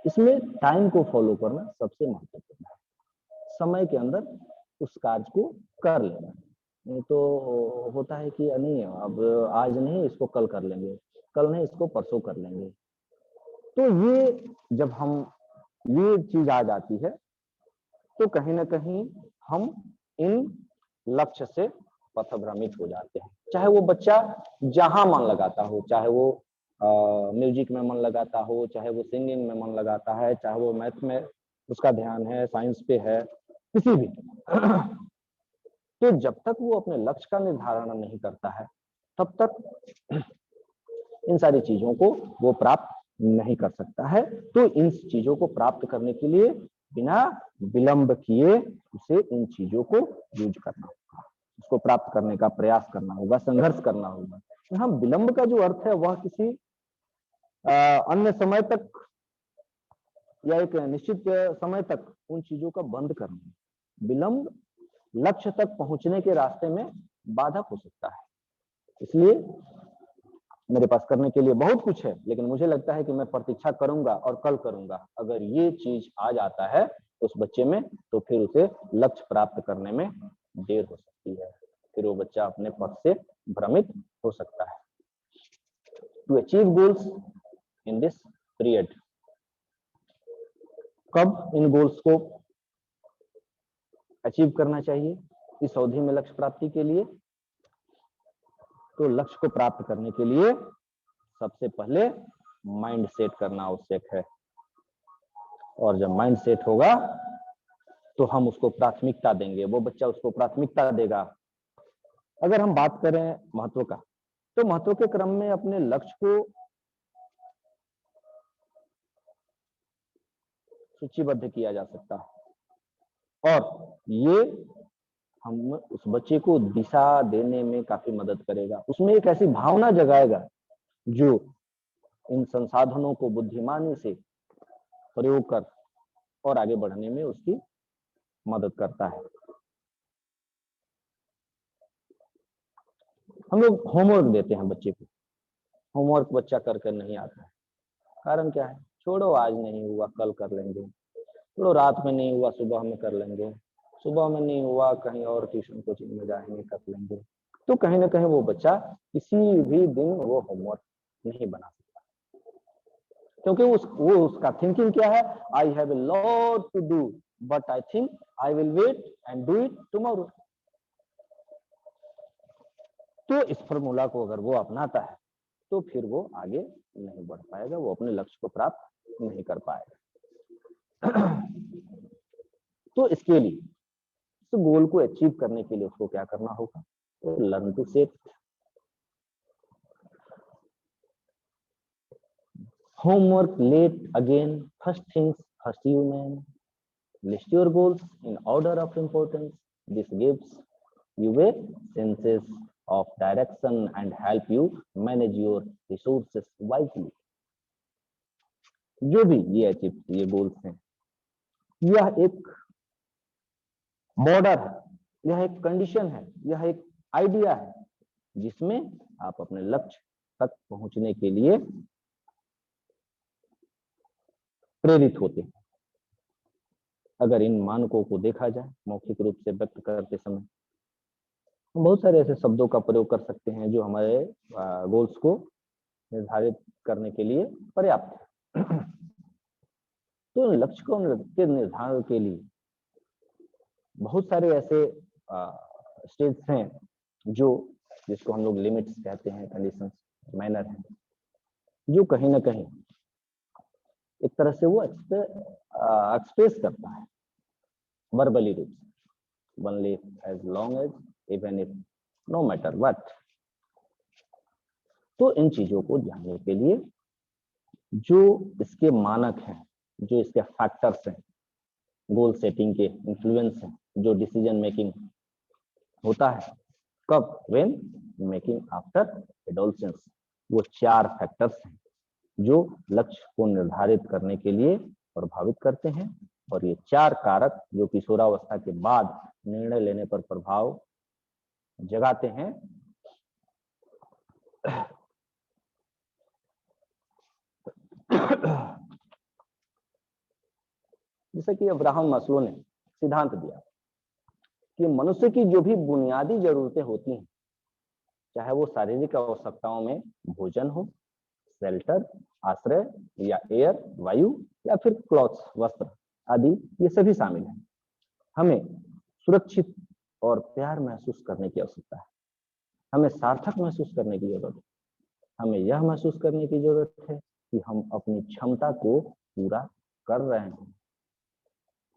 S2: इसमें टाइम को फॉलो करना सबसे महत्वपूर्ण है। समय के अंदर उस कार्य को कर लेना। नहीं तो होता है कि नहीं, अब आज नहीं, इसको कल कर लेंगे, कल नहीं, इसको परसों कर लेंगे। तो ये जब हम ये चीज आ जाती है तो कहीं ना कहीं हम इन लक्ष्य से पथभ्रमित हो जाते हैं। चाहे वो बच्चा जहां मन लगाता हो, चाहे वो म्यूजिक में मन लगाता हो, चाहे वो सिंगिंग में मन लगाता है, चाहे वो मैथ में उसका ध्यान है, साइंस पे है, किसी भी तो जब तक वो अपने लक्ष्य का निर्धारण नहीं करता है तब तक इन सारी चीजों को वो प्राप्त नहीं कर सकता है। तो इन चीजों को प्राप्त करने के लिए बिना विलंब किए उसे इन चीजों को यूज करना होगा, उसको प्राप्त करने का प्रयास करना होगा, संघर्ष करना होगा। यहाँ विलंब का जो अर्थ है वह किसी अन्य समय तक या एक निश्चित समय तक उन चीजों का बंद करना। विलंब लक्ष्य तक पहुंचने के रास्ते में बाधक हो सकता है। इसलिए मेरे पास करने के लिए बहुत कुछ है, लेकिन मुझे लगता है कि मैं प्रतीक्षा करूंगा और कल करूंगा। अगर ये चीज आ जाता है उस बच्चे में तो फिर उसे लक्ष्य प्राप्त करने में देर हो सकती है, फिर वो बच्चा अपने पथ से भ्रमित हो सकता है। To achieve goals in this period, कब इन गोल्स को अचीव करना चाहिए इस अवधि में लक्ष्य प्राप्ति के लिए? तो लक्ष्य को प्राप्त करने के लिए सबसे पहले माइंड सेट करना आवश्यक है, और जब माइंड सेट होगा तो हम उसको प्राथमिकता देंगे, वो बच्चा उसको प्राथमिकता देगा। अगर हम बात करें महत्व का, तो महत्व के क्रम में अपने लक्ष्य को सूचीबद्ध किया जा सकता है, और ये हम उस बच्चे को दिशा देने में काफी मदद करेगा। उसमें एक ऐसी भावना जगाएगा जो इन संसाधनों को बुद्धिमानी से प्रयोग कर और आगे बढ़ने में उसकी मदद करता है। हम लोग होमवर्क देते हैं बच्चे को, होमवर्क बच्चा करके नहीं आता है, कारण क्या है? छोड़ो, आज नहीं हुआ कल कर लेंगे, छोड़ो रात में नहीं हुआ सुबह में कर लेंगे, सुबह में नहीं हुआ कहीं और ट्यूशन कोचिंग में जाएंगे कर लेंगे। तो कहीं ना कहीं वो बच्चा किसी भी दिन वो होमवर्क नहीं बना सकता, क्योंकि वो उसका थिंकिंग क्या है? I have a lot to do but I think I will wait and do it tomorrow. तो इस फॉर्मूला को अगर वो अपनाता है तो फिर वो आगे नहीं बढ़ पाएगा, वो अपने लक्ष्य को प्राप्त नहीं कर पाएगा। तो इसके लिए इस गोल को अचीव करने के लिए उसको क्या करना होगा? तो learn to set homework late again. First things first, you man. List your goals in order of importance. This gives you a sense of direction and help you manage your resources wisely. जो भी ये goals हैं, यह एक border है, यह एक condition है, यह एक आइडिया है जिसमें आप अपने लक्ष्य तक पहुंचने के लिए प्रेरित होते हैं। अगर इन मानकों को देखा जाए मौखिक रूप से व्यक्त करते समय, हम बहुत सारे ऐसे शब्दों का प्रयोग कर सकते हैं जो हमारे गोल्स को निर्धारित करने के लिए पर्याप्त है। तो लक्ष्य के निर्धारण के लिए बहुत सारे ऐसे स्टेज हैं जो जिसको हम लोग लिमिट्स कहते हैं, कंडीशंस, मैनर हैं, जो कहीं ना कहीं एक तरह से वो एक्सप्रेस करता है वर्बली रूप से, one live as long as even if no matter what. तो इन चीजों को जानने के लिए जो इसके मानक हैं, जो इसके फैक्टर्स हैं, गोल सेटिंग के इन्फ्लुएंस हैं, जो डिसीजन मेकिंग होता है कब, व्हेन मेकिंग आफ्टर एडोलसेंस, वो 4 फैक्टर्स हैं जो लक्ष्य को निर्धारित करने के लिए प्रभावित करते हैं। और ये 4 कारक जो किशोरावस्था के बाद निर्णय लेने पर प्रभाव जगाते हैं, जैसे कि अब्राहम मास्लो ने सिद्धांत दिया कि मनुष्य की जो भी बुनियादी जरूरतें होती हैं, चाहे वो शारीरिक आवश्यकताओं में भोजन हो, शेल्टर, आश्रय, या एयर, वायु, या फिर क्लॉथ्स, वस्त्र आदि, ये सभी शामिल हैं। हमें सुरक्षित और प्यार महसूस करने की आवश्यकता है, हमें सार्थक महसूस करने की जरूरत है, हमें यह महसूस करने की जरूरत है कि हम अपनी क्षमता को पूरा कर रहे हैं।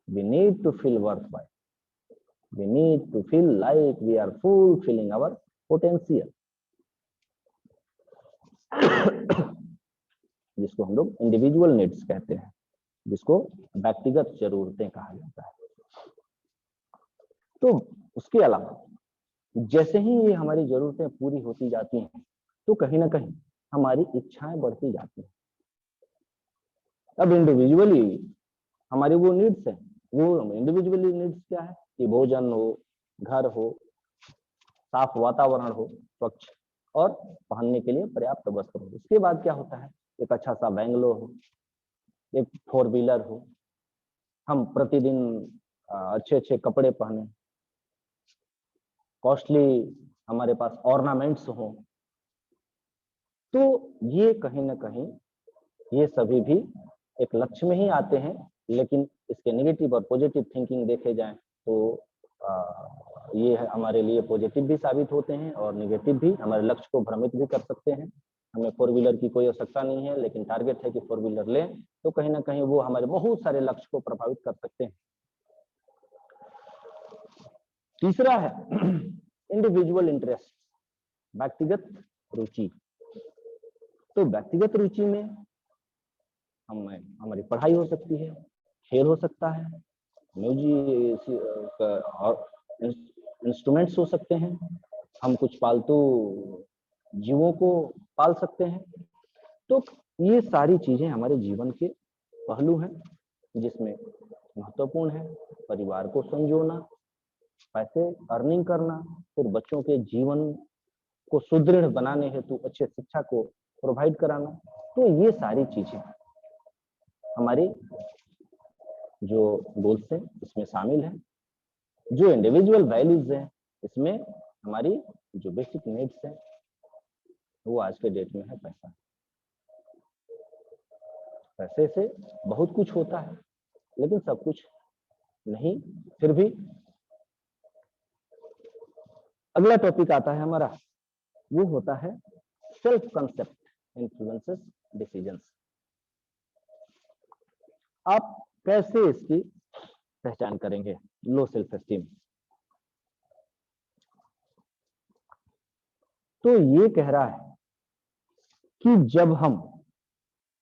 S2: We need to feel worthwhile. We need to feel like we are fulfilling our potential. जिसको हम लोग इंडिविजुअल नीड्स कहते हैं, जिसको व्यक्तिगत जरूरतें कहा जाता है। तो उसके अलावा जैसे ही ये हमारी जरूरतें पूरी होती जाती हैं, तो कहीं ना कहीं हमारी इच्छाएं बढ़ती जाती हैं। अब इंडिविजुअली हमारी वो नीड्स हैं, वो इंडिविजुअली नीड्स क्या है कि भोजन हो, घर हो, साफ वातावरण हो, स्वच्छ, और पहनने के लिए पर्याप्त वस्त्र हो। उसके बाद क्या होता है, एक अच्छा सा बंगलो हो, एक 4 व्हीलर हो, हम प्रतिदिन अच्छे अच्छे कपड़े पहने, कॉस्टली हमारे पास ऑर्नामेंट्स हो। तो ये कहीं ना कहीं ये सभी भी एक लक्ष्य में ही आते हैं, लेकिन इसके नेगेटिव और पॉजिटिव थिंकिंग देखे जाएं तो ये हमारे लिए पॉजिटिव भी साबित होते हैं और नेगेटिव भी, हमारे लक्ष्य को भ्रमित भी कर सकते हैं। हमें 4 व्हीलर की कोई आवश्यकता नहीं है, लेकिन टारगेट है कि 4 व्हीलर लें, तो कहीं ना कहीं वो हमारे बहुत सारे लक्ष्य को प्रभावित कर सकते हैं। तीसरा है इंडिविजुअल इंटरेस्ट, व्यक्तिगत रुचि। तो व्यक्तिगत रुचि में हमारी पढ़ाई हो सकती है, खेल हो सकता है, म्यूजिक, इंस्ट्रूमेंट्स हो सकते हैं, हम कुछ पालतू जीवों को पाल सकते हैं। तो ये सारी चीजें हमारे जीवन के पहलू हैं, जिसमें महत्वपूर्ण है परिवार को संजोना, पैसे अर्निंग करना, फिर बच्चों के जीवन को सुदृढ़ बनाने हेतु अच्छे शिक्षा को प्रोवाइड कराना। तो ये सारी चीजें हमारी जो गोल्स हैं इसमें शामिल है। जो इंडिविजुअल वैल्यूज हैं इसमें हमारी जो बेसिक नीड्स हैं वो आज के डेट में है पैसा। पैसे से बहुत कुछ होता है, लेकिन सब कुछ नहीं। फिर भी अगला टॉपिक आता है हमारा, वो होता है सेल्फ कंसेप्ट इन्फ्लुएंसेस डिसीजंस। आप कैसे इसकी पहचान करेंगे, लो सेल्फ एस्टीम? तो ये कह रहा है कि जब हम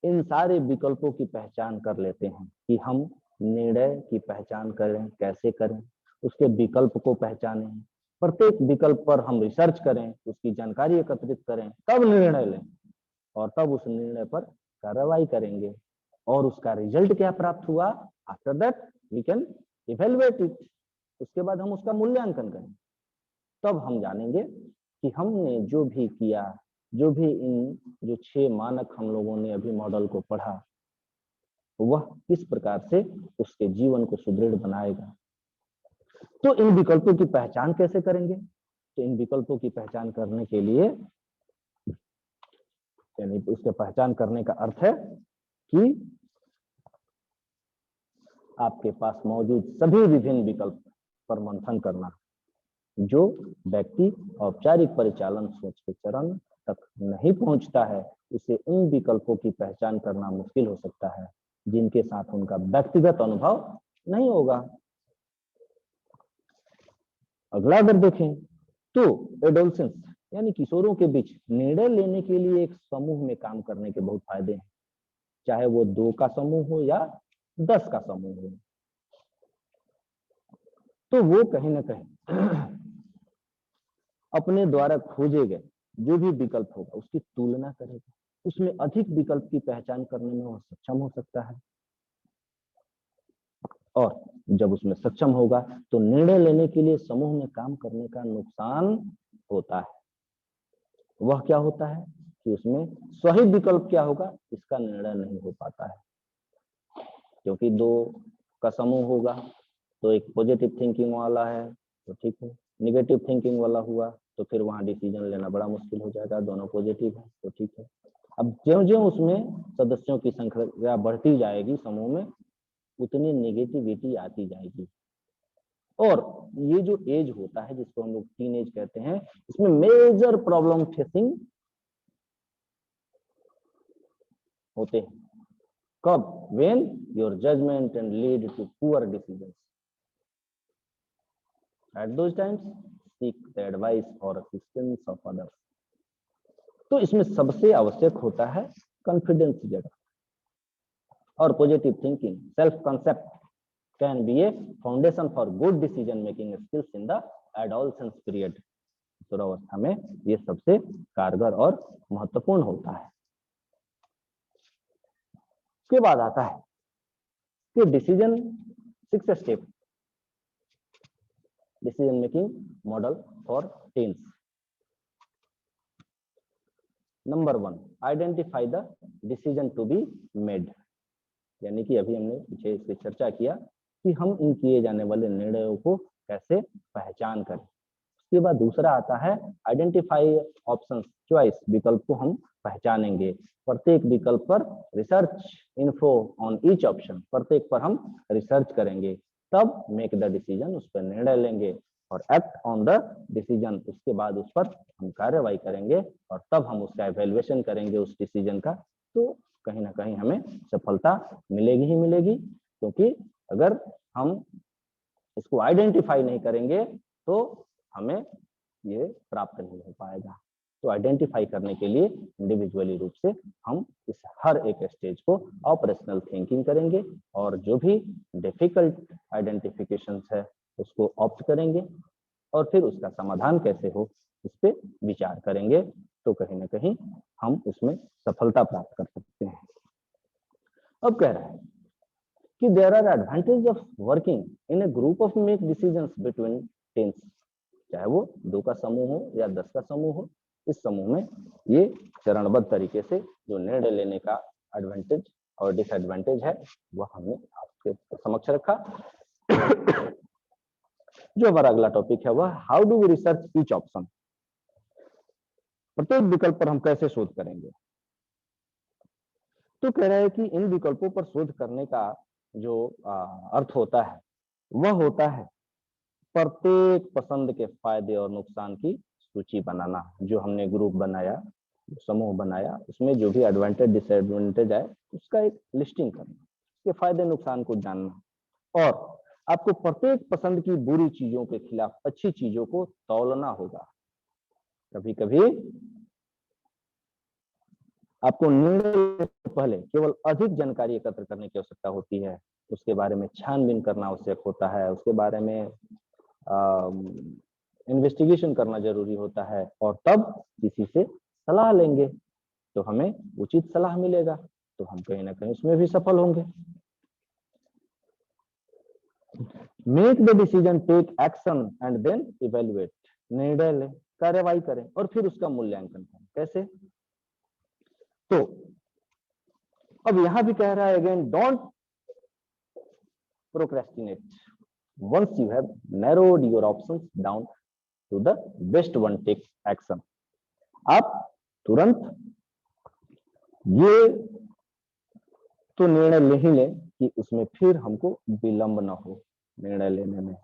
S2: इन सारे विकल्पों की पहचान कर लेते हैं कि हम निर्णय की पहचान करें, कैसे करें, उसके विकल्प को पहचानें, प्रत्येक विकल्प पर हम रिसर्च करें, उसकी जानकारी एकत्रित करें, तब निर्णय लें और तब उस निर्णय पर कार्रवाई करेंगे। और उसका रिजल्ट क्या प्राप्त हुआ, after that we can evaluate it. उसके बाद हम उसका मूल्यांकन करें, तब हम जानेंगे कि हमने जो भी किया, जो भी इन जो 6 मानक हम लोगों ने अभी मॉडल को पढ़ा, वह किस प्रकार से उसके जीवन को सुदृढ़ बनाएगा। तो इन विकल्पों की पहचान कैसे करेंगे? तो इन विकल्पों की पहचान करने के लिए, यानी उसके पहचान करने का अर्थ है कि आपके पास मौजूद सभी विभिन्न विकल्प पर मंथन करना। जो व्यक्ति औपचारिक परिचालन सोच के चरण तक नहीं पहुंचता है, उसे उन विकल्पों की पहचान करना मुश्किल हो सकता है जिनके साथ उनका व्यक्तिगत अनुभव नहीं होगा। अगला अगर देखें तो एडोलसेंस यानी किशोरों के बीच निर्णय लेने के लिए एक समूह में काम करने के बहुत फायदे हैं, चाहे वो 2 का समूह हो या 10 का समूह हो। तो वो कहीं ना कहीं अपने द्वारा खोजे गए जो भी विकल्प होगा उसकी तुलना करेगा, उसमें अधिक विकल्प की पहचान करने में वह सक्षम हो सकता है। और जब उसमें सक्षम होगा तो निर्णय लेने के लिए समूह में काम करने का नुकसान होता है। वह क्या होता है कि उसमें सही विकल्प क्या होगा इसका निर्णय नहीं हो पाता है, क्योंकि 2 का समूह होगा तो एक पॉजिटिव थिंकिंग वाला है तो ठीक है, निगेटिव थिंकिंग वाला हुआ तो फिर वहां डिसीजन लेना बड़ा मुश्किल हो जाएगा। दोनों पॉजिटिव है तो ठीक है। अब ज्यों-ज्यों उसमें सदस्यों की संख्या बढ़ती जाएगी समूह में, उतनी नेगेटिविटी आती जाएगी। और ये जो एज होता है जिसको हम लोग टीन एज कहते हैं, इसमें मेजर प्रॉब्लम फेसिंग होते हैं। कब? when your judgment and lead to poor decisions. At those times seek the advice or assistance of others. तो इसमें सबसे आवश्यक होता है कॉन्फिडेंस जगह और positive thinking. Self concept can be A foundation for good decision making skills in the adolescence period. किशोरावस्था में ये सबसे कारगर और महत्वपूर्ण होता है। उसके बाद आता है कि decision 6 step decision making model for teens. Number 1, identify the decision to be made, यानी कि अभी हमने पीछे इसकी चर्चा किया कि हम इन किए जाने वाले निर्णयों को कैसे पहचान करें। उसके बाद दूसरा आता है आइडेंटिफाई ऑप्शंस, चॉइस, विकल्प को हम पहचानेंगे। प्रत्येक विकल्प पर research info on each option, प्रत्येक पर हम रिसर्च करेंगे, तब मेक द डिसीजन, उस पर निर्णय लेंगे और एक्ट ऑन द डिसीजन, उसके बाद उस पर हम कार्रवाई करेंगे और तब हम उसका इवैल्यूएशन करेंगे उस डिसीजन का। तो कहीं ना कहीं हमें सफलता मिलेगी ही मिलेगी, क्योंकि अगर हम इसको आइडेंटिफाई नहीं करेंगे तो हमें ये प्राप्त नहीं हो पाएगा। तो आइडेंटिफाई करने के लिए इंडिविजुअली रूप से हम इस हर एक स्टेज को ऑपरेशनल थिंकिंग करेंगे और जो भी डिफिकल्ट आइडेंटिफिकेशंस है उसको ऑप्ट करेंगे और फिर उसका समाधान कैसे हो इस पे विचार करेंगे। तो कहीं ना कहीं हम उसमें सफलता प्राप्त कर सकते हैं। अब कह रहा है कि there are advantage of working in a group of make decisions between teens, चाहे वो 2 का समूह हो या 10 का समूह हो। इस समूह में ये चरणबद्ध तरीके से जो निर्णय लेने का एडवांटेज और डिसएडवांटेज है वह हमने आपके समक्ष रखा। जो हमारा अगला टॉपिक है वह how do we research each option, प्रत्येक विकल्प पर हम कैसे शोध करेंगे। तो कह रहा है कि इन विकल्पों पर शोध करने का जो अर्थ होता है वह होता है प्रत्येक पसंद के फायदे और नुकसान की सूची बनाना। जो हमने ग्रुप बनाया, समूह बनाया, उसमें जो भी एडवांटेज डिसएडवांटेज है उसका एक लिस्टिंग करना, उसके फायदे नुकसान को जानना और आपको प्रत्येक पसंद की बुरी चीजों के खिलाफ अच्छी चीजों को तौलना होगा। कभी कभी आपको निर्णय से पहले केवल अधिक जानकारी एकत्र करने की आवश्यकता होती है, उसके बारे में छानबीन करना आवश्यक होता है, उसके बारे में इन्वेस्टिगेशन करना जरूरी होता है और तब किसी से सलाह लेंगे तो हमें उचित सलाह मिलेगा, तो हम कहीं ना कहीं उसमें भी सफल होंगे। Make the decision, take action and then evaluate, निर्णय लें, कार्रवाई करें और फिर उसका मूल्यांकन करें। कैसे? तो अब यहां भी कह रहा है again, don't procrastinate. Once you have narrowed your options down to the best one, take action. आप तुरंत ये तो निर्णय ले ही लें कि उसमें फिर हमको विलंब न हो निर्णय लेने में।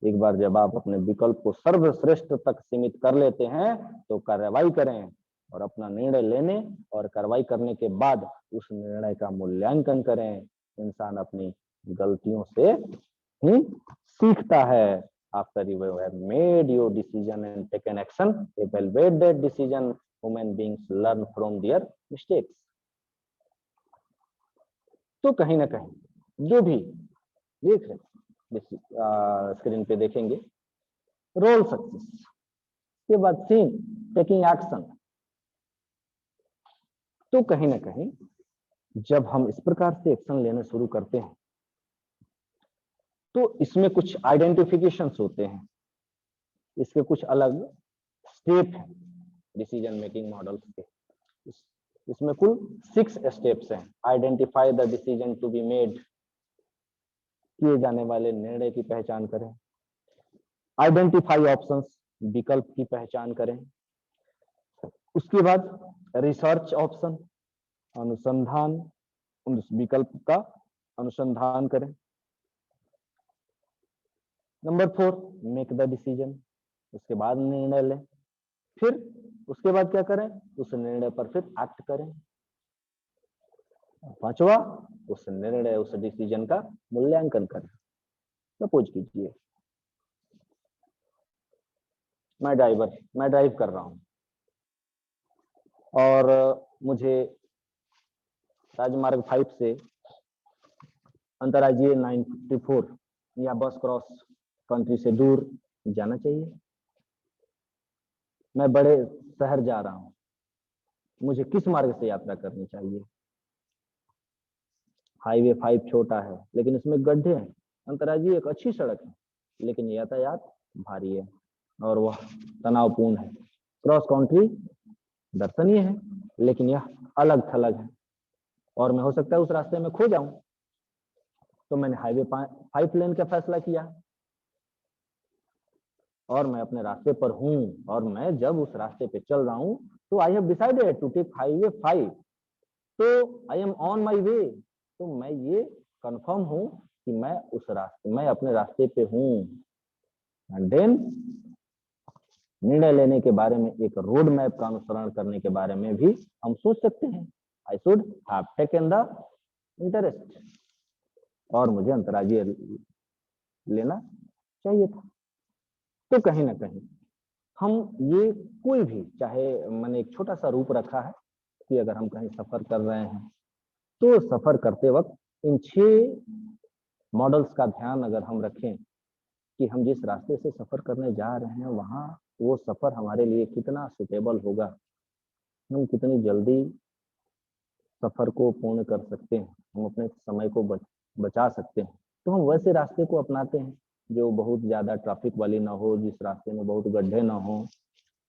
S2: एक बार जब आप अपने विकल्प को सर्वश्रेष्ठ तक सीमित कर लेते हैं तो कार्रवाई करें और अपना निर्णय लेने और कार्रवाई करने के बाद उस निर्णय का मूल्यांकन करें। इंसान अपनी गलतियों से ही सीखता है। After you have made your decision and taken action, evaluate that decision. Human beings learn from their mistakes. तो कहीं ना कहीं जो भी देख रहे स्क्रीन पे देखेंगे, रोल सक्सेस के बाद सीन टेकिंग एक्शन। तो कहीं ना कहीं जब हम इस प्रकार से एक्शन लेना शुरू करते हैं तो इसमें कुछ आइडेंटिफिकेशंस होते हैं, इसके कुछ अलग स्टेप हैं डिसीजन मेकिंग मॉडल्स के। इसमें कुल 6 स्टेप्स हैं। Identify the decision to be made, किए जाने वाले निर्णय की पहचान करें। आइडेंटिफाई ऑप्शंस, विकल्प की पहचान करें। उसके बाद रिसर्च ऑप्शन, अनुसंधान, उस विकल्प का अनुसंधान करें। नंबर 4 मेक द डिसीजन, उसके बाद निर्णय लें। फिर उसके बाद क्या करें? उस निर्णय पर फिर एक्ट करें। 5वां उस निर्णय, उस डिसीजन का मूल्यांकन करें। सपोज कीजिए मैं ड्राइव कर रहा हूं और मुझे राजमार्ग 5 से अंतर्राज्यीय 954 या बस क्रॉस कंट्री से दूर जाना चाहिए। मैं बड़े शहर जा रहा हूं, मुझे किस मार्ग से यात्रा करनी चाहिए? हाईवे 5 छोटा है लेकिन इसमें गड्ढे हैं। अंतर्राज्यीय एक अच्छी सड़क है लेकिन यातायात भारी है और वह तनावपूर्ण है। क्रॉस कंट्री दर्शनीय है लेकिन यह अलग थलग है और मैं हो सकता है उस रास्ते में खो जाऊं। तो मैंने हाईवे 5 लेन का फैसला किया और मैं अपने रास्ते पर हूं और मैं जब उस रास्ते पे चल रहा हूं तो I have decided to take highway 5, तो आई एम ऑन माई वे। तो मैं ये कंफर्म हूं कि मैं अपने रास्ते पे हूं। एंड देन निर्णय लेने के बारे में, एक रोड मैप का अनुसरण करने के बारे में भी हम सोच सकते हैं। I should have taken the interest, और मुझे अंतर्राज्यीय लेना चाहिए था। तो कहीं ना कहीं हम ये कोई भी, चाहे मैंने एक छोटा सा रूप रखा है कि अगर हम कहीं सफर कर रहे हैं तो सफर करते वक्त इन 6 मॉडल्स का ध्यान अगर हम रखें कि हम जिस रास्ते से सफर करने जा रहे हैं वहां वो सफर हमारे लिए कितना सुटेबल होगा, हम कितनी जल्दी सफर को पूर्ण कर सकते हैं, हम अपने समय को बचा सकते हैं, तो हम वैसे रास्ते को अपनाते हैं जो बहुत ज्यादा ट्रैफिक वाली ना हो, जिस रास्ते में बहुत गड्ढे ना हो।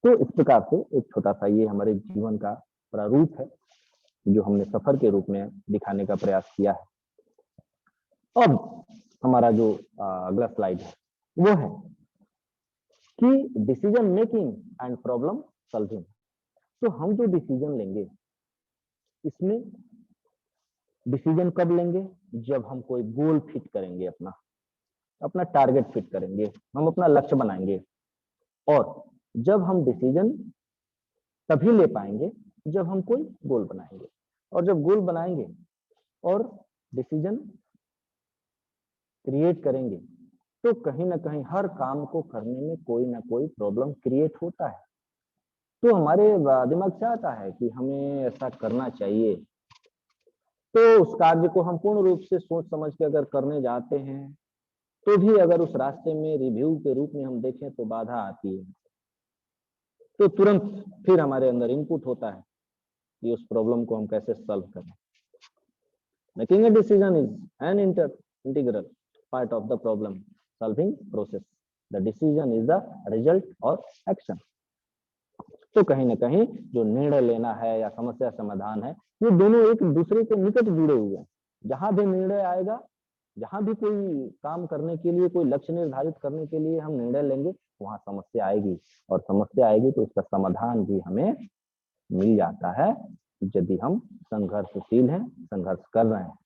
S2: तो इस प्रकार से एक छोटा सा ये हमारे जीवन का प्रारूप है जो हमने सफर के रूप में दिखाने का प्रयास किया है। अब हमारा जो अगला स्लाइड है वो है कि decision making and problem solving. तो हम जो डिसीजन लेंगे, इसमें डिसीजन कब लेंगे? जब हम कोई गोल फिट करेंगे, अपना टारगेट फिट करेंगे, हम अपना लक्ष्य बनाएंगे। और जब हम डिसीजन तभी ले पाएंगे जब हम कोई गोल बनाएंगे, और जब गोल बनाएंगे और डिसीजन क्रिएट करेंगे तो कहीं ना कहीं हर काम को करने में कोई ना कोई प्रॉब्लम क्रिएट होता है। तो हमारे दिमाग से आता है कि हमें ऐसा करना चाहिए, तो उस कार्य को हम पूर्ण रूप से सोच समझ के अगर करने जाते हैं तो भी अगर उस रास्ते में रिव्यू के रूप में हम देखें तो बाधा आती है, तो तुरंत फिर हमारे अंदर इनपुट होता है कि उस प्रॉब्लम को हम कैसे सॉल्व करें। Making a decision is an integral part of the problem solving process. The decision is the result और एक्शन। तो कहीं ना कहीं जो निर्णय लेना है या समस्या समाधान है, ये दोनों एक दूसरे के निकट जुड़े हुए हैं। जहां भी निर्णय आएगा, जहां भी कोई काम करने के लिए, कोई लक्ष्य निर्धारित करने के लिए हम निर्णय लेंगे, वहां समस्या आएगी, और समस्या आएगी तो उसका समाधान भी हमें मिल जाता है यदि हम संघर्षशील हैं, संघर्ष कर रहे हैं।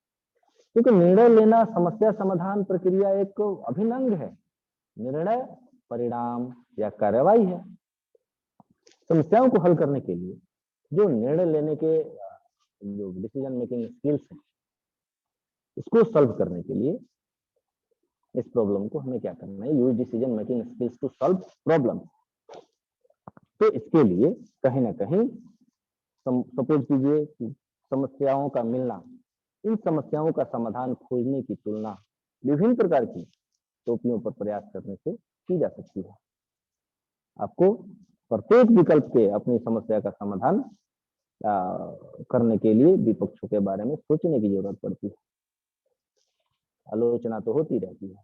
S2: क्योंकि निर्णय लेना समस्या समाधान प्रक्रिया एक अभिन्न अंग है। निर्णय परिणाम या कार्रवाई है। समस्याओं को हल करने के लिए जो निर्णय लेने के जो डिसीजन मेकिंग स्किल्स हैं, इसको सॉल्व करने के लिए इस प्रॉब्लम को हमें क्या करना है, use decision making skills to solve problem. तो इसके लिए कहीं ना कहीं सपोज कीजिए कि समस्याओं का मिलना, इन समस्याओं का समाधान खोजने की तुलना विभिन्न प्रकार की टोपियों पर प्रयास करने से की जा सकती है। आपको प्रत्येक विकल्प के अपनी समस्या का समाधान करने के लिए विपक्षों के बारे में सोचने की जरूरत पड़ती है। आलोचना तो होती रहती है,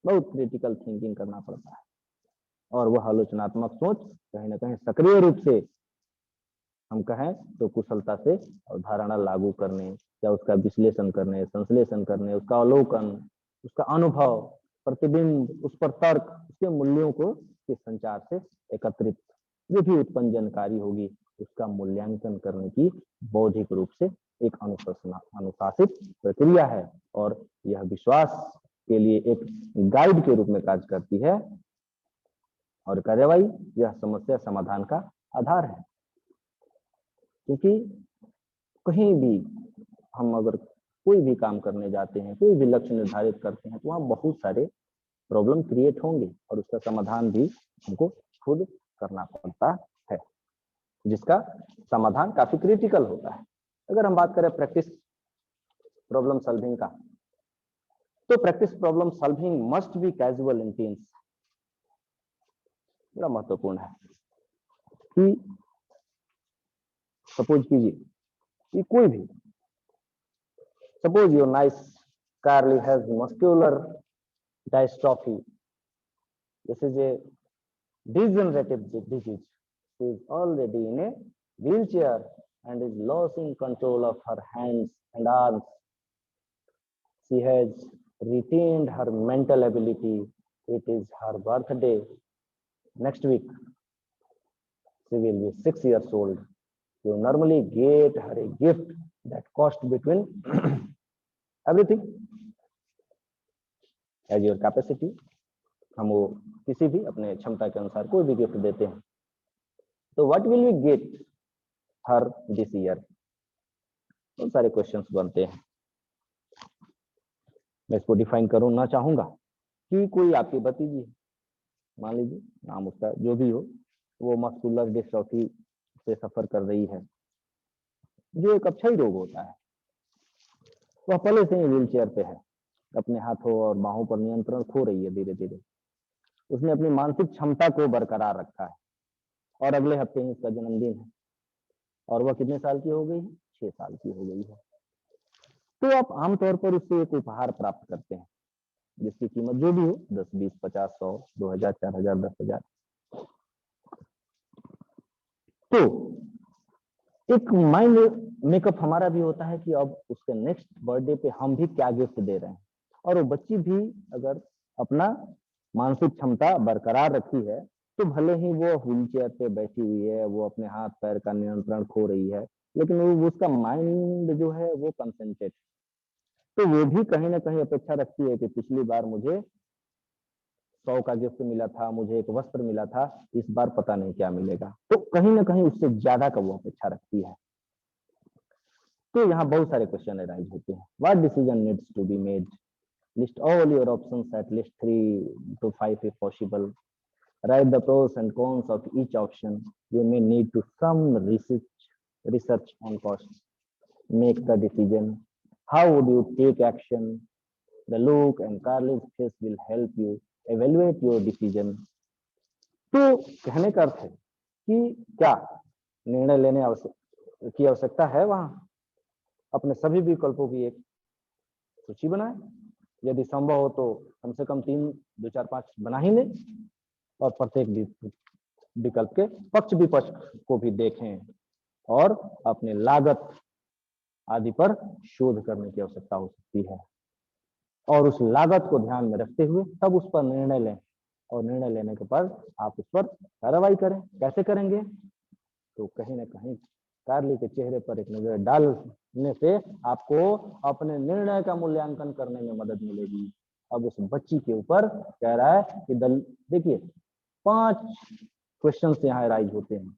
S2: बहुत क्रिटिकल थिंकिंग करना पड़ता है, और वह आलोचनात्मक सोच कहीं ना कहीं सक्रिय रूप से हम कहें तो कुशलता से अवधारणा लागू करने या उसका विश्लेषण करने, संश्लेषण करने, उसका अवलोकन, उसका अनुभव, प्रतिबिंब, उस पर तर्क, उसके मूल्यों को के संचार से एकत्रित जो भी उत्पन्न जानकारी होगी उसका मूल्यांकन करने की बौद्धिक रूप से एक अनुशासित प्रक्रिया है, और यह विश्वास के लिए एक गाइड के रूप में कार्य करती है, और कार्यवाही यह समस्या समाधान का आधार है। क्योंकि कहीं भी हम अगर कोई भी काम करने जाते हैं, कोई भी लक्ष्य निर्धारित करते हैं, तो वहाँ बहुत सारे प्रॉब्लम क्रिएट होंगे और उसका समाधान भी हमको खुद करना पड़ता है, जिसका समाधान काफी क्रिटिकल होता है। अगर हम बात करें प्रैक्टिस प्रॉब्लम सॉल्विंग का, तो practice problem solving must be casual intense. बड़ा महत्वपूर्ण है कि सपोज कीजिए कि कोई भी, suppose your nice Carly has muscular dystrophy. This is a degenerative disease. She is already in a wheelchair and is losing control of her hands and arms. She has retained her mental ability. It is her birthday next week. She will be 6 years old. You normally get her a gift that cost between everything as your capacity. हम वो किसी भी अपने क्षमता के अनुसार कोई भी गिफ्ट देते हैं, तो what will we get her this year? बहुत सारे क्वेश्चंस बनते हैं। मैं इसको डिफाइन करना चाहूंगा कि कोई आपकी भतीजी, मान लीजिए नाम उसका जो भी हो, वो मस्कुलर डिस्ट्रॉफी से सफर कर रही है, जो एक अक्षयी रोग होता है। वह पहले से ही व्हील चेयर पे है, अपने हाथों और बाहों पर नियंत्रण खो रही है धीरे धीरे। उसने अपनी मानसिक क्षमता को बरकरार रखा है, और अगले हफ्ते ही उसका जन्मदिन है, और वह कितने साल की हो गई है? 6 साल की हो गई है। तो आप आमतौर पर उससे एक उपहार प्राप्त करते हैं, जिसकी कीमत जो भी हो, 10, 20, 50, 100, 2000, 4000, 10,000। तो एक माइंड मेकअप हमारा भी होता है कि अब उसके नेक्स्ट बर्थडे पे हम भी क्या गिफ्ट दे रहे हैं। और वो बच्ची भी अगर अपना मानसिक क्षमता बरकरार रखी है, तो भले ही वो व्हील चेयर पे बैठी हुई है, वो अपने हाथ पैर का नियंत्रण खो रही है, लेकिन वो उसका माइंड जो है वो कंसंट्रेट, तो वो भी कहीं ना कहीं अपेक्षा रखती है कि पिछली बार मुझे 100 का गिफ्ट मिला था, मुझे एक वस्त्र मिला था, इस बार पता नहीं क्या मिलेगा। तो कहीं ना कहीं उससे ज्यादा का वो अपेक्षा रखती है। तो यहाँ बहुत सारे क्वेश्चन अराइज होते हैं। What decision needs to be made? List all your options at least 3 to 5 if possible. Write the pros and cons of each option. You may need to some research on costs. Make the decision. How would you take action? The look and Carly's face will help you evaluate your decision. तो कहने का अर्थ है कि क्या निर्णय लेने की आवश्यकता है, वहां अपने सभी विकल्पों की एक सूची बनाए, यदि संभव हो तो कम से कम 3, 2, 4, 5 बना ही लें, और प्रत्येक विकल्प के पक्ष विपक्ष को भी देखें और अपने लागत आदि पर शोध करने की आवश्यकता हो सकती है, और उस लागत को ध्यान में रखते हुए तब उस पर निर्णय लें, और निर्णय लेने के बाद आप उस पर कार्रवाई करें। कैसे करेंगे? तो कहीं ना कहीं कार्ली के चेहरे पर एक नजर डालने से आपको अपने निर्णय का मूल्यांकन करने में मदद मिलेगी। अब उस बच्ची के ऊपर कह रहा है कि देखिए 5 क्वेश्चन यहाँ राइज होते हैं।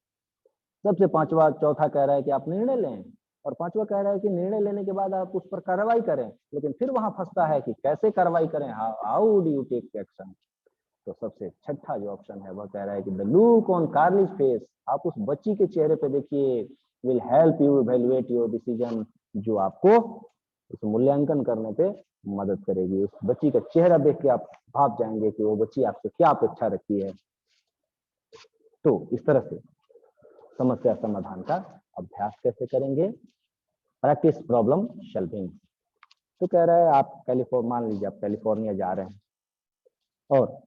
S2: सबसे चौथा कह रहा है कि आप निर्णय लें, और 5वां कह रहा है कि निर्णय लेने के बाद आप उस पर कार्रवाई करें। लेकिन फिर वहां फंसता है कि कैसे कार्रवाई करें, how do you take action. तो सबसे छठा जो ऑप्शन है वह कह रहा है कि द लुक ऑन कार्लीज फेस, आप उस बच्ची के चेहरे पे देखिए, will help you evaluate your decision, जो आपको उस मूल्यांकन करने पे मदद करेगी। उस बच्ची का चेहरा देख के आप भाप जाएंगे कि वो बच्ची आपसे क्या अपेक्षा रखती है। तो इस तरह से समस्या समाधान का अभ्यास कैसे करेंगे? Practice problem solving. तो कह रहा है आप मान लीजिए आप कैलिफोर्निया जा रहे हैं और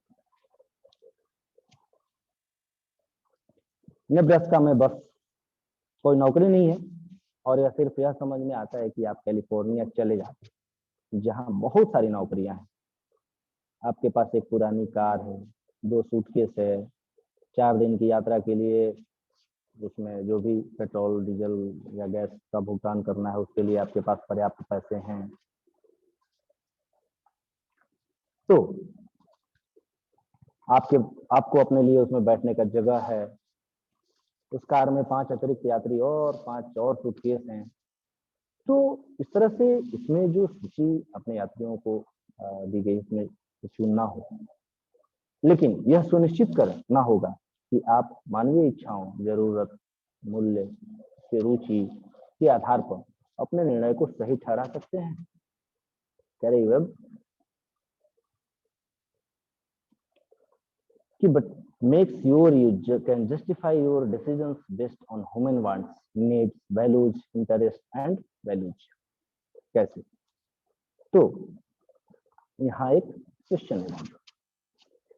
S2: नेब्रास्का में बस कोई नौकरी नहीं है, और यह सिर्फ यह समझ में आता है कि आप कैलिफोर्निया चले जाते हैं जहां बहुत सारी नौकरियां हैं। आपके पास एक पुरानी कार है, 2 सूटकेस है, 4 दिन की यात्रा के लिए उसमें जो भी पेट्रोल, डीजल या गैस का भुगतान करना है उसके लिए आपके पास पर्याप्त पैसे हैं। तो आपको अपने लिए उसमें बैठने का जगह है। उस कार में 5 अतिरिक्त यात्री और 5 और सूटकेस हैं। तो इस तरह से इसमें जो सूची अपने यात्रियों को दी गई, इसमें चुनना हो, लेकिन यह सुनिश्चित करना होगा कि आप मानवीय इच्छाओं, जरूरत, मूल्य से रुचि के आधार पर अपने निर्णय को सही ठहरा सकते हैं। कह रही वेब कि but makes you can justify your decisions based on human wants, needs, values, interest and values। कैसे? तो यहाँ एक क्वेश्चन है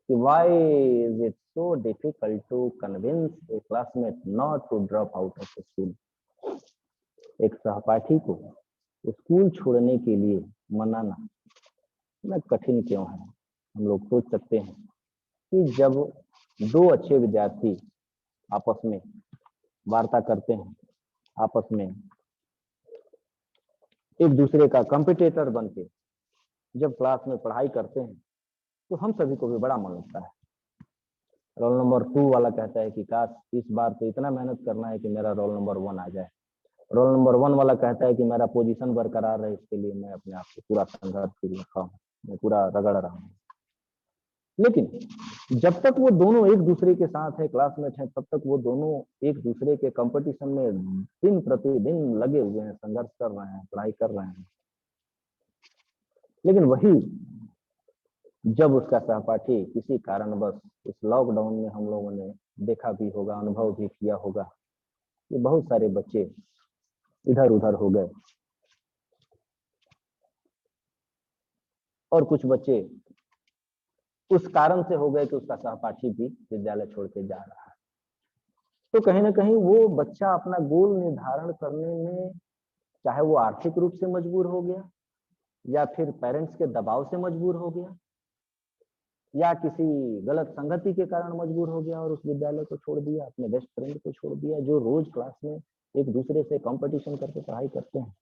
S2: कि why is it so difficult to convince a classmate not to drop out of the school? एक सहपाठी को school छोड़ने के लिए मनाना इतना कठिन क्यों है? हम लोग सोच सकते हैं कि जब 2 अच्छे विद्यार्थी आपस में वार्ता करते हैं, आपस में एक दूसरे का कॉम्पिटिटर बनके जब क्लास में पढ़ाई करते हैं, तो हम सभी को भी बड़ा मन लगता है। रोल नंबर 2 वाला कहता है कि काश इस बार तो इतना मेहनत करना है कि मेरा रोल नंबर 1 आ जाए। रोल नंबर 1 वाला कहता है कि मेरा पोजीशन बरकरार रहे, इसके लिए मैं अपने आप को पूरा संघर्ष कर रखा हूँ, मैं पूरा रगड़ रहा हूँ। लेकिन जब तक वो दोनों एक दूसरे के साथ है, क्लासमेट हैं, तब तक वो दोनों एक दूसरे के कंपटीशन में दिन प्रतिदिन लगे हुए हैं, संघर्ष कर रहे हैं, पढ़ाई कर रहे हैं। लेकिन वही जब उसका सहपाठी किसी कारणवश इस लॉकडाउन में हम लोगों ने देखा भी होगा, अनुभव भी किया होगा कि बहुत सारे बच्चे इधर उधर हो गए और कुछ बच्चे उस कारण से हो गए कि उसका सहपाठी भी विद्यालय छोड़ के जा रहा है। तो कहीं ना कहीं वो बच्चा अपना गोल निर्धारण करने में, चाहे वो आर्थिक रूप से मजबूर हो गया या फिर पेरेंट्स के दबाव से मजबूर हो गया या किसी गलत संगति के कारण मजबूर हो गया और उस विद्यालय को छोड़ दिया, अपने बेस्ट फ्रेंड को छोड़ दिया जो रोज क्लास में एक दूसरे से कंपटीशन करके पढ़ाई करते हैं।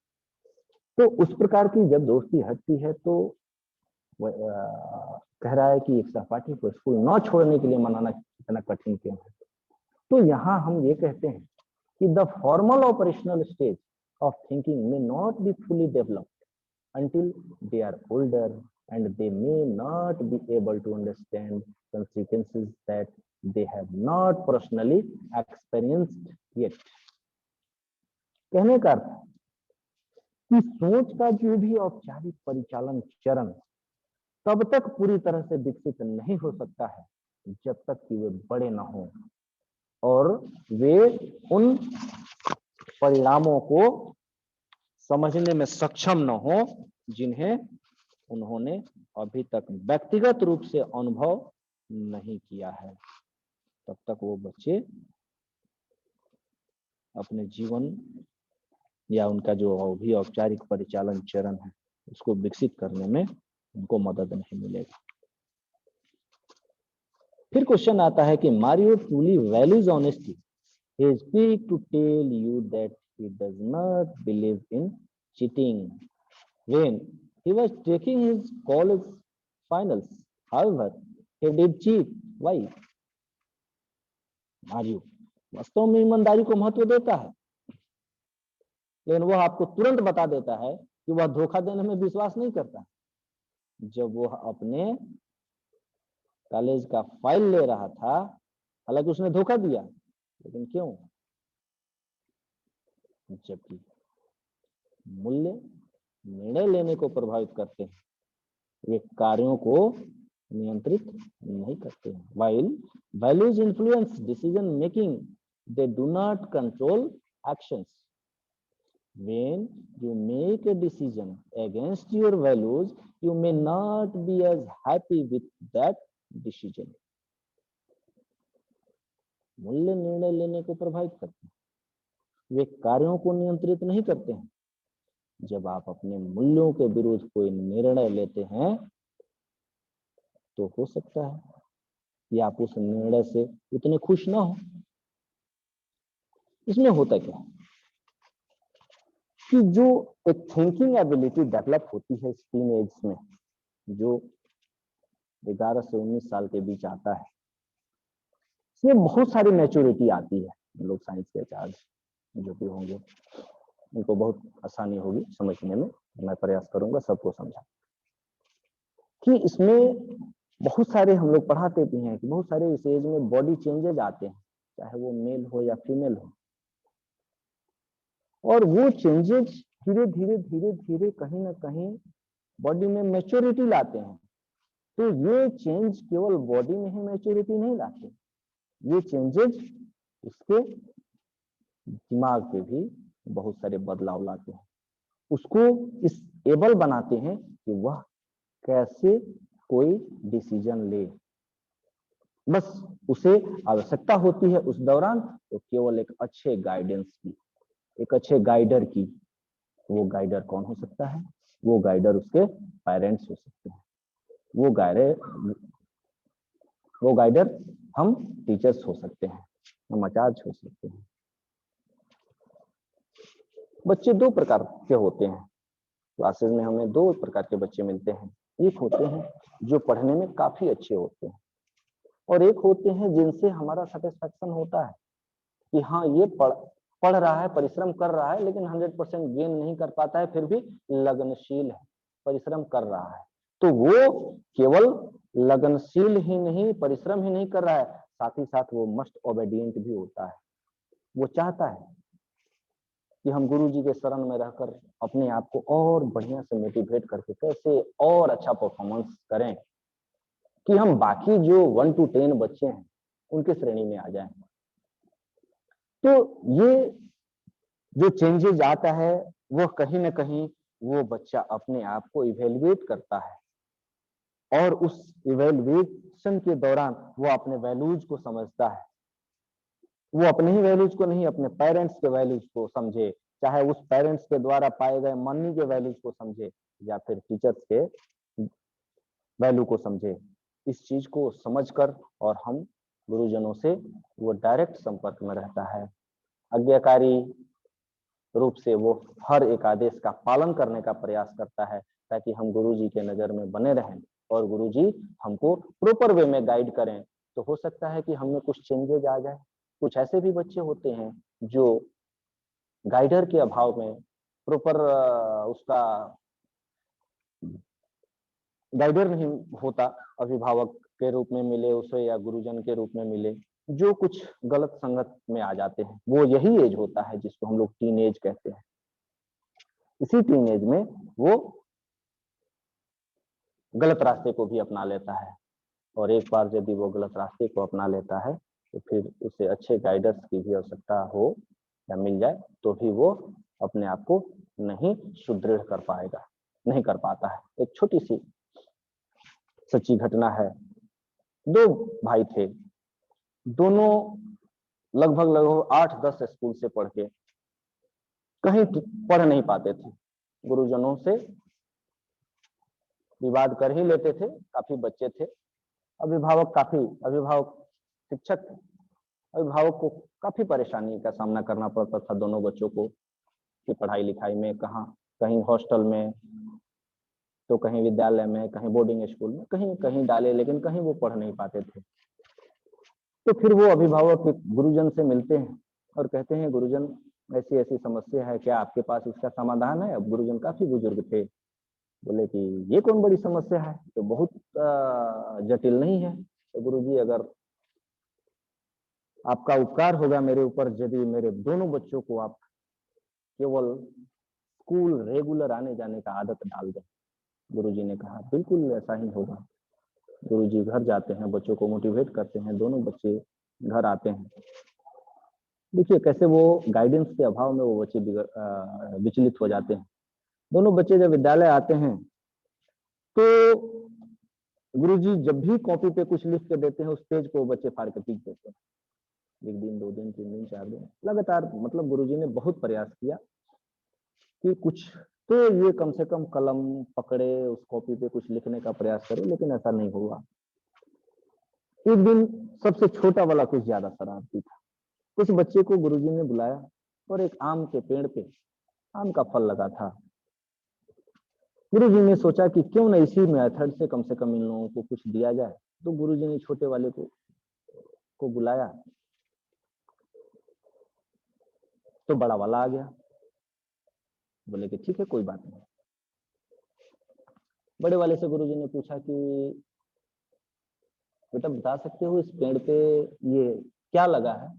S2: तो उस प्रकार की जब दोस्ती हटती है तो कह रहा है कि एक सहपाठी को स्कूल न छोड़ने के लिए मनाना इतना कठिन क्यों है? तो यहाँ हम ये कहते हैं कि the formal operational stage of thinking may not be fully developed until they are older and they may not be able to understand consequences that they have not personally experienced yet। कहने का अर्थ कि सोच का जो भी औपचारिक परिचालन चरण तब तक पूरी तरह से विकसित नहीं हो सकता है जब तक कि वे बड़े ना हो और वे उन परिणामों को समझने में सक्षम न हो जिन्हें उन्होंने अभी तक व्यक्तिगत रूप से अनुभव नहीं किया है। तब तक वो बच्चे अपने जीवन या उनका जो भी औपचारिक परिचालन चरण है उसको विकसित करने में उनको मदद नहीं मिलेगा। फिर क्वेश्चन आता है कि Mario truly values honesty, he is quick to tell you that he does not believe in cheating when he was taking his college finals. However, he did cheat. Why? Mario वास्तव में ईमानदारी को महत्व देता है, लेकिन वह आपको तुरंत बता देता है कि वह धोखा देने में विश्वास नहीं करता। जब वह अपने कॉलेज का फाइल ले रहा था, हालांकि उसने धोखा दिया, लेकिन क्यों? जबकि मूल्य निर्णय लेने को प्रभावित करते हैं, वे कार्यों को नियंत्रित नहीं करते हैं। While values influence decision making, they do not control actions. When you make a decision against your values, you may not be as happy with that decision. मूल्य निर्णय लेने को प्रभावित करते हैं, वे कार्यों को नियंत्रित नहीं करते हैं। जब आप अपने मूल्यों के विरुद्ध कोई निर्णय लेते हैं तो हो सकता है कि आप उस निर्णय से उतने खुश ना हो। इसमें होता क्या कि जो एक थिंकिंग एबिलिटी डेवलप होती है इस टीन एज में, जो 11 से 19 साल के बीच आता है, इसमें बहुत सारी मैच्योरिटी आती है। लोग साइंस के चार्ज जो भी होंगे उनको बहुत आसानी होगी समझने में, मैं प्रयास करूंगा सबको समझा कि इसमें बहुत सारे हम लोग पढ़ाते भी हैं कि बहुत सारे इस एज में बॉडी चेंजेज आते हैं, चाहे वो मेल हो या फीमेल हो, और वो चेंजेज धीरे धीरे धीरे धीरे कहीं ना कहीं बॉडी में मैच्योरिटी लाते हैं। तो ये चेंज केवल बॉडी में ही मैच्योरिटी नहीं लाते, ये चेंजेस उसके दिमाग पे भी बहुत सारे बदलाव लाते हैं, उसको इस एबल बनाते हैं कि वह कैसे कोई डिसीजन ले। बस उसे आवश्यकता होती है उस दौरान तो केवल एक अच्छे गाइडेंस की, एक अच्छे गाइडर की। वो गाइडर कौन हो सकता है? वो गाइडर उसके पेरेंट्स हो सकते हैं, वो गाइडर हम टीचर्स हो सकते हैं, हम आचार्य हो सकते हैं। बच्चे दो प्रकार के होते हैं, क्लासेस में हमें दो प्रकार के बच्चे मिलते हैं। एक होते हैं जो पढ़ने में काफी अच्छे होते हैं, और एक होते हैं जिनसे हमारा सेटिस्फेक्शन होता है कि हाँ ये पढ़ रहा है, परिश्रम कर रहा है, लेकिन 100% गेन नहीं कर पाता है, फिर भी लगनशील है, परिश्रम कर रहा है। तो वो केवल लगनशील ही नहीं, परिश्रम ही नहीं कर रहा है, साथ ही साथ वो मस्ट ओबेडिएंट भी होता है। वो चाहता है कि हम गुरु जी के शरण में रहकर अपने आप को और बढ़िया से मोटिवेट करके कैसे और अच्छा परफॉर्मेंस करें कि हम बाकी जो 1 to 10 बच्चे हैं उनके श्रेणी में आ जाएं। तो ये जो चेंजेस आता है वो कहीं ना कहीं वो बच्चा अपने आप को इवेल्युएट करता है, और उस इवेल्युएशन के दौरान वो अपने वैल्यूज को समझता है। वो अपने ही वैल्यूज को नहीं, अपने पेरेंट्स के वैल्यूज को समझे, चाहे उस पेरेंट्स के द्वारा पाए गए मनी के वैल्यूज को समझे या फिर टीचर्स के वैल्यू को समझे। इस चीज को समझकर और हम गुरुजनों से वो डायरेक्ट संपर्क में रहता है, आज्ञाकारी रूप से वो हर एक आदेश का पालन करने का प्रयास करता है ताकि हम गुरुजी के नजर में बने रहें और गुरुजी हमको प्रॉपर वे में गाइड करें। तो हो सकता है कि हमें कुछ चेंजेज आ जाए। कुछ ऐसे भी बच्चे होते हैं जो गाइडर के अभाव में प्रॉपर उसका गाइडर नहीं होता, अभिभावक के रूप में मिले उसे या गुरुजन के रूप में मिले, जो कुछ गलत संगत में आ जाते हैं। वो यही एज होता है जिसको हम लोग टीन एज कहते हैं। इसी टीन एज में वो गलत रास्ते को भी अपना लेता है, और एक बार यदि वो गलत रास्ते को अपना लेता है तो फिर उसे अच्छे गाइडर्स की भी आवश्यकता हो या मिल जाए तो भी वो अपने आप को नहीं सुदृढ़ कर पाएगा, नहीं कर पाता है। एक छोटी सी सच्ची घटना है। दो भाई थे, दोनों लगभग 8-10 स्कूल से पढ़ के कहीं पढ़ नहीं पाते थे। गुरुजनों से विवाद कर ही लेते थे, काफी बच्चे थे, अभिभावक शिक्षक थे, अभिभावक को काफी परेशानी का सामना करना पड़ता था दोनों बच्चों को कि पढ़ाई लिखाई में, कहीं हॉस्टल में, तो कहीं विद्यालय में, कहीं बोर्डिंग स्कूल में, कहीं कहीं डाले, लेकिन कहीं वो पढ़ नहीं पाते थे। तो फिर वो अभिभावक गुरुजन से मिलते हैं और कहते हैं, गुरुजन ऐसी ऐसी समस्या है, क्या आपके पास इसका समाधान है? अब गुरुजन काफी बुजुर्ग थे, बोले कि ये कौन बड़ी समस्या है, तो बहुत जटिल नहीं है। तो गुरुजी, अगर आपका उपकार होगा मेरे ऊपर, यदि मेरे दोनों बच्चों को आप केवल स्कूल रेगुलर आने जाने का आदत डाल दें। गुरुजी ने कहा, बिल्कुल ऐसा ही होगा। गुरुजी घर जाते हैं, बच्चों को मोटिवेट करते हैं, दोनों बच्चे घर आते हैं। देखिए कैसे वो गाइडेंस के अभाव में वो बच्चे विचलित हो जाते हैं। दोनों बच्चे जब विद्यालय आते हैं तो गुरुजी जब भी कॉपी पे कुछ लिख के देते हैं, उस पेज को बच्चे फाड़ के पीट देते हैं। 1 दिन, 2 दिन, 3 दिन, 4 दिन लगातार, मतलब गुरुजी ने बहुत प्रयास किया कि कुछ तो ये कम से कम कलम पकड़े, उस कॉपी पे कुछ लिखने का प्रयास करे, लेकिन ऐसा नहीं हुआ। एक दिन सबसे छोटा वाला कुछ ज्यादा शरारती था। उस बच्चे को गुरुजी ने बुलाया और एक आम के पेड़ पे आम का फल लगा था। गुरुजी ने सोचा कि क्यों न इसी मेथड से कम इन लोगों को कुछ दिया जाए। तो गुरुजी ने छोटे वाले को बुलाया, तो बड़ा वाला आ गया। बोले कि ठीक है, कोई बात नहीं। बड़े वाले से गुरुजी ने पूछा कि बेटा बता सकते हो इस पेड़ पे ये क्या लगा है?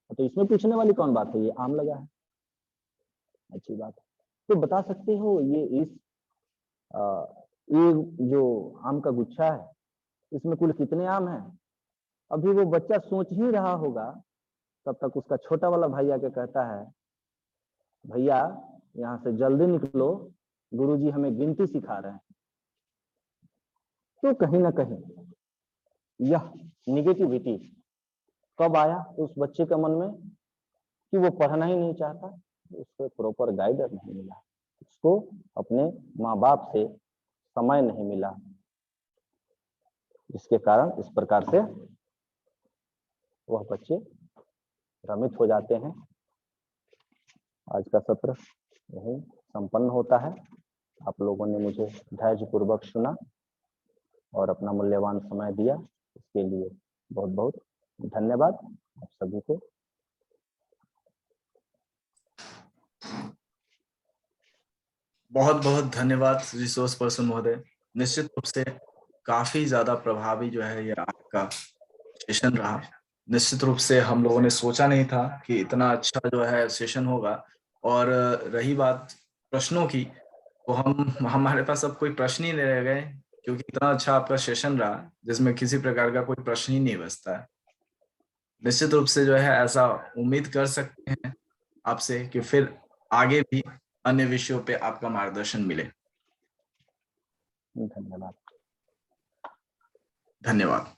S2: तो इसमें पूछने वाली कौन बात है, ये आम लगा है। अच्छी बात है। तो बता सकते हो ये जो आम का गुच्छा है, इसमें कुल कितने आम हैं? अभी वो बच्चा सोच ही रहा होगा, तब तक उसका छोटा वाला भाई आके कहता है, भैया यहाँ से जल्दी निकलो, गुरुजी हमें गिनती सिखा रहे हैं। तो कहीं ना कहीं यह निगेटिविटी कब आया उस बच्चे के मन में कि वो पढ़ना ही नहीं चाहता, उसको प्रॉपर गाइडर नहीं मिला, उसको अपने माँ बाप से समय नहीं मिला, जिसके कारण इस प्रकार से वह बच्चे भ्रमित हो जाते हैं। आज का सत्र यही संपन्न होता है। आप लोगों ने मुझे धैर्यपूर्वक सुना और अपना मूल्यवान समय दिया, इसके लिए बहुत बहुत धन्यवाद आप सभी को।
S3: बहुत बहुत धन्यवाद रिसोर्स पर्सन महोदय। निश्चित रूप से काफी ज्यादा प्रभावी जो है ये आपका सेशन रहा। निश्चित रूप से हम लोगों ने सोचा नहीं था कि इतना अच्छा जो है सेशन होगा। और रही बात प्रश्नों की, तो हमारे पास अब कोई प्रश्न ही नहीं रह गए, क्योंकि इतना अच्छा आपका सेशन रहा जिसमें किसी प्रकार का कोई प्रश्न ही नहीं बचता है। निश्चित रूप से जो है ऐसा उम्मीद कर सकते हैं आपसे कि फिर आगे भी अन्य विषयों पे आपका मार्गदर्शन मिले।
S2: धन्यवाद।
S3: धन्यवाद।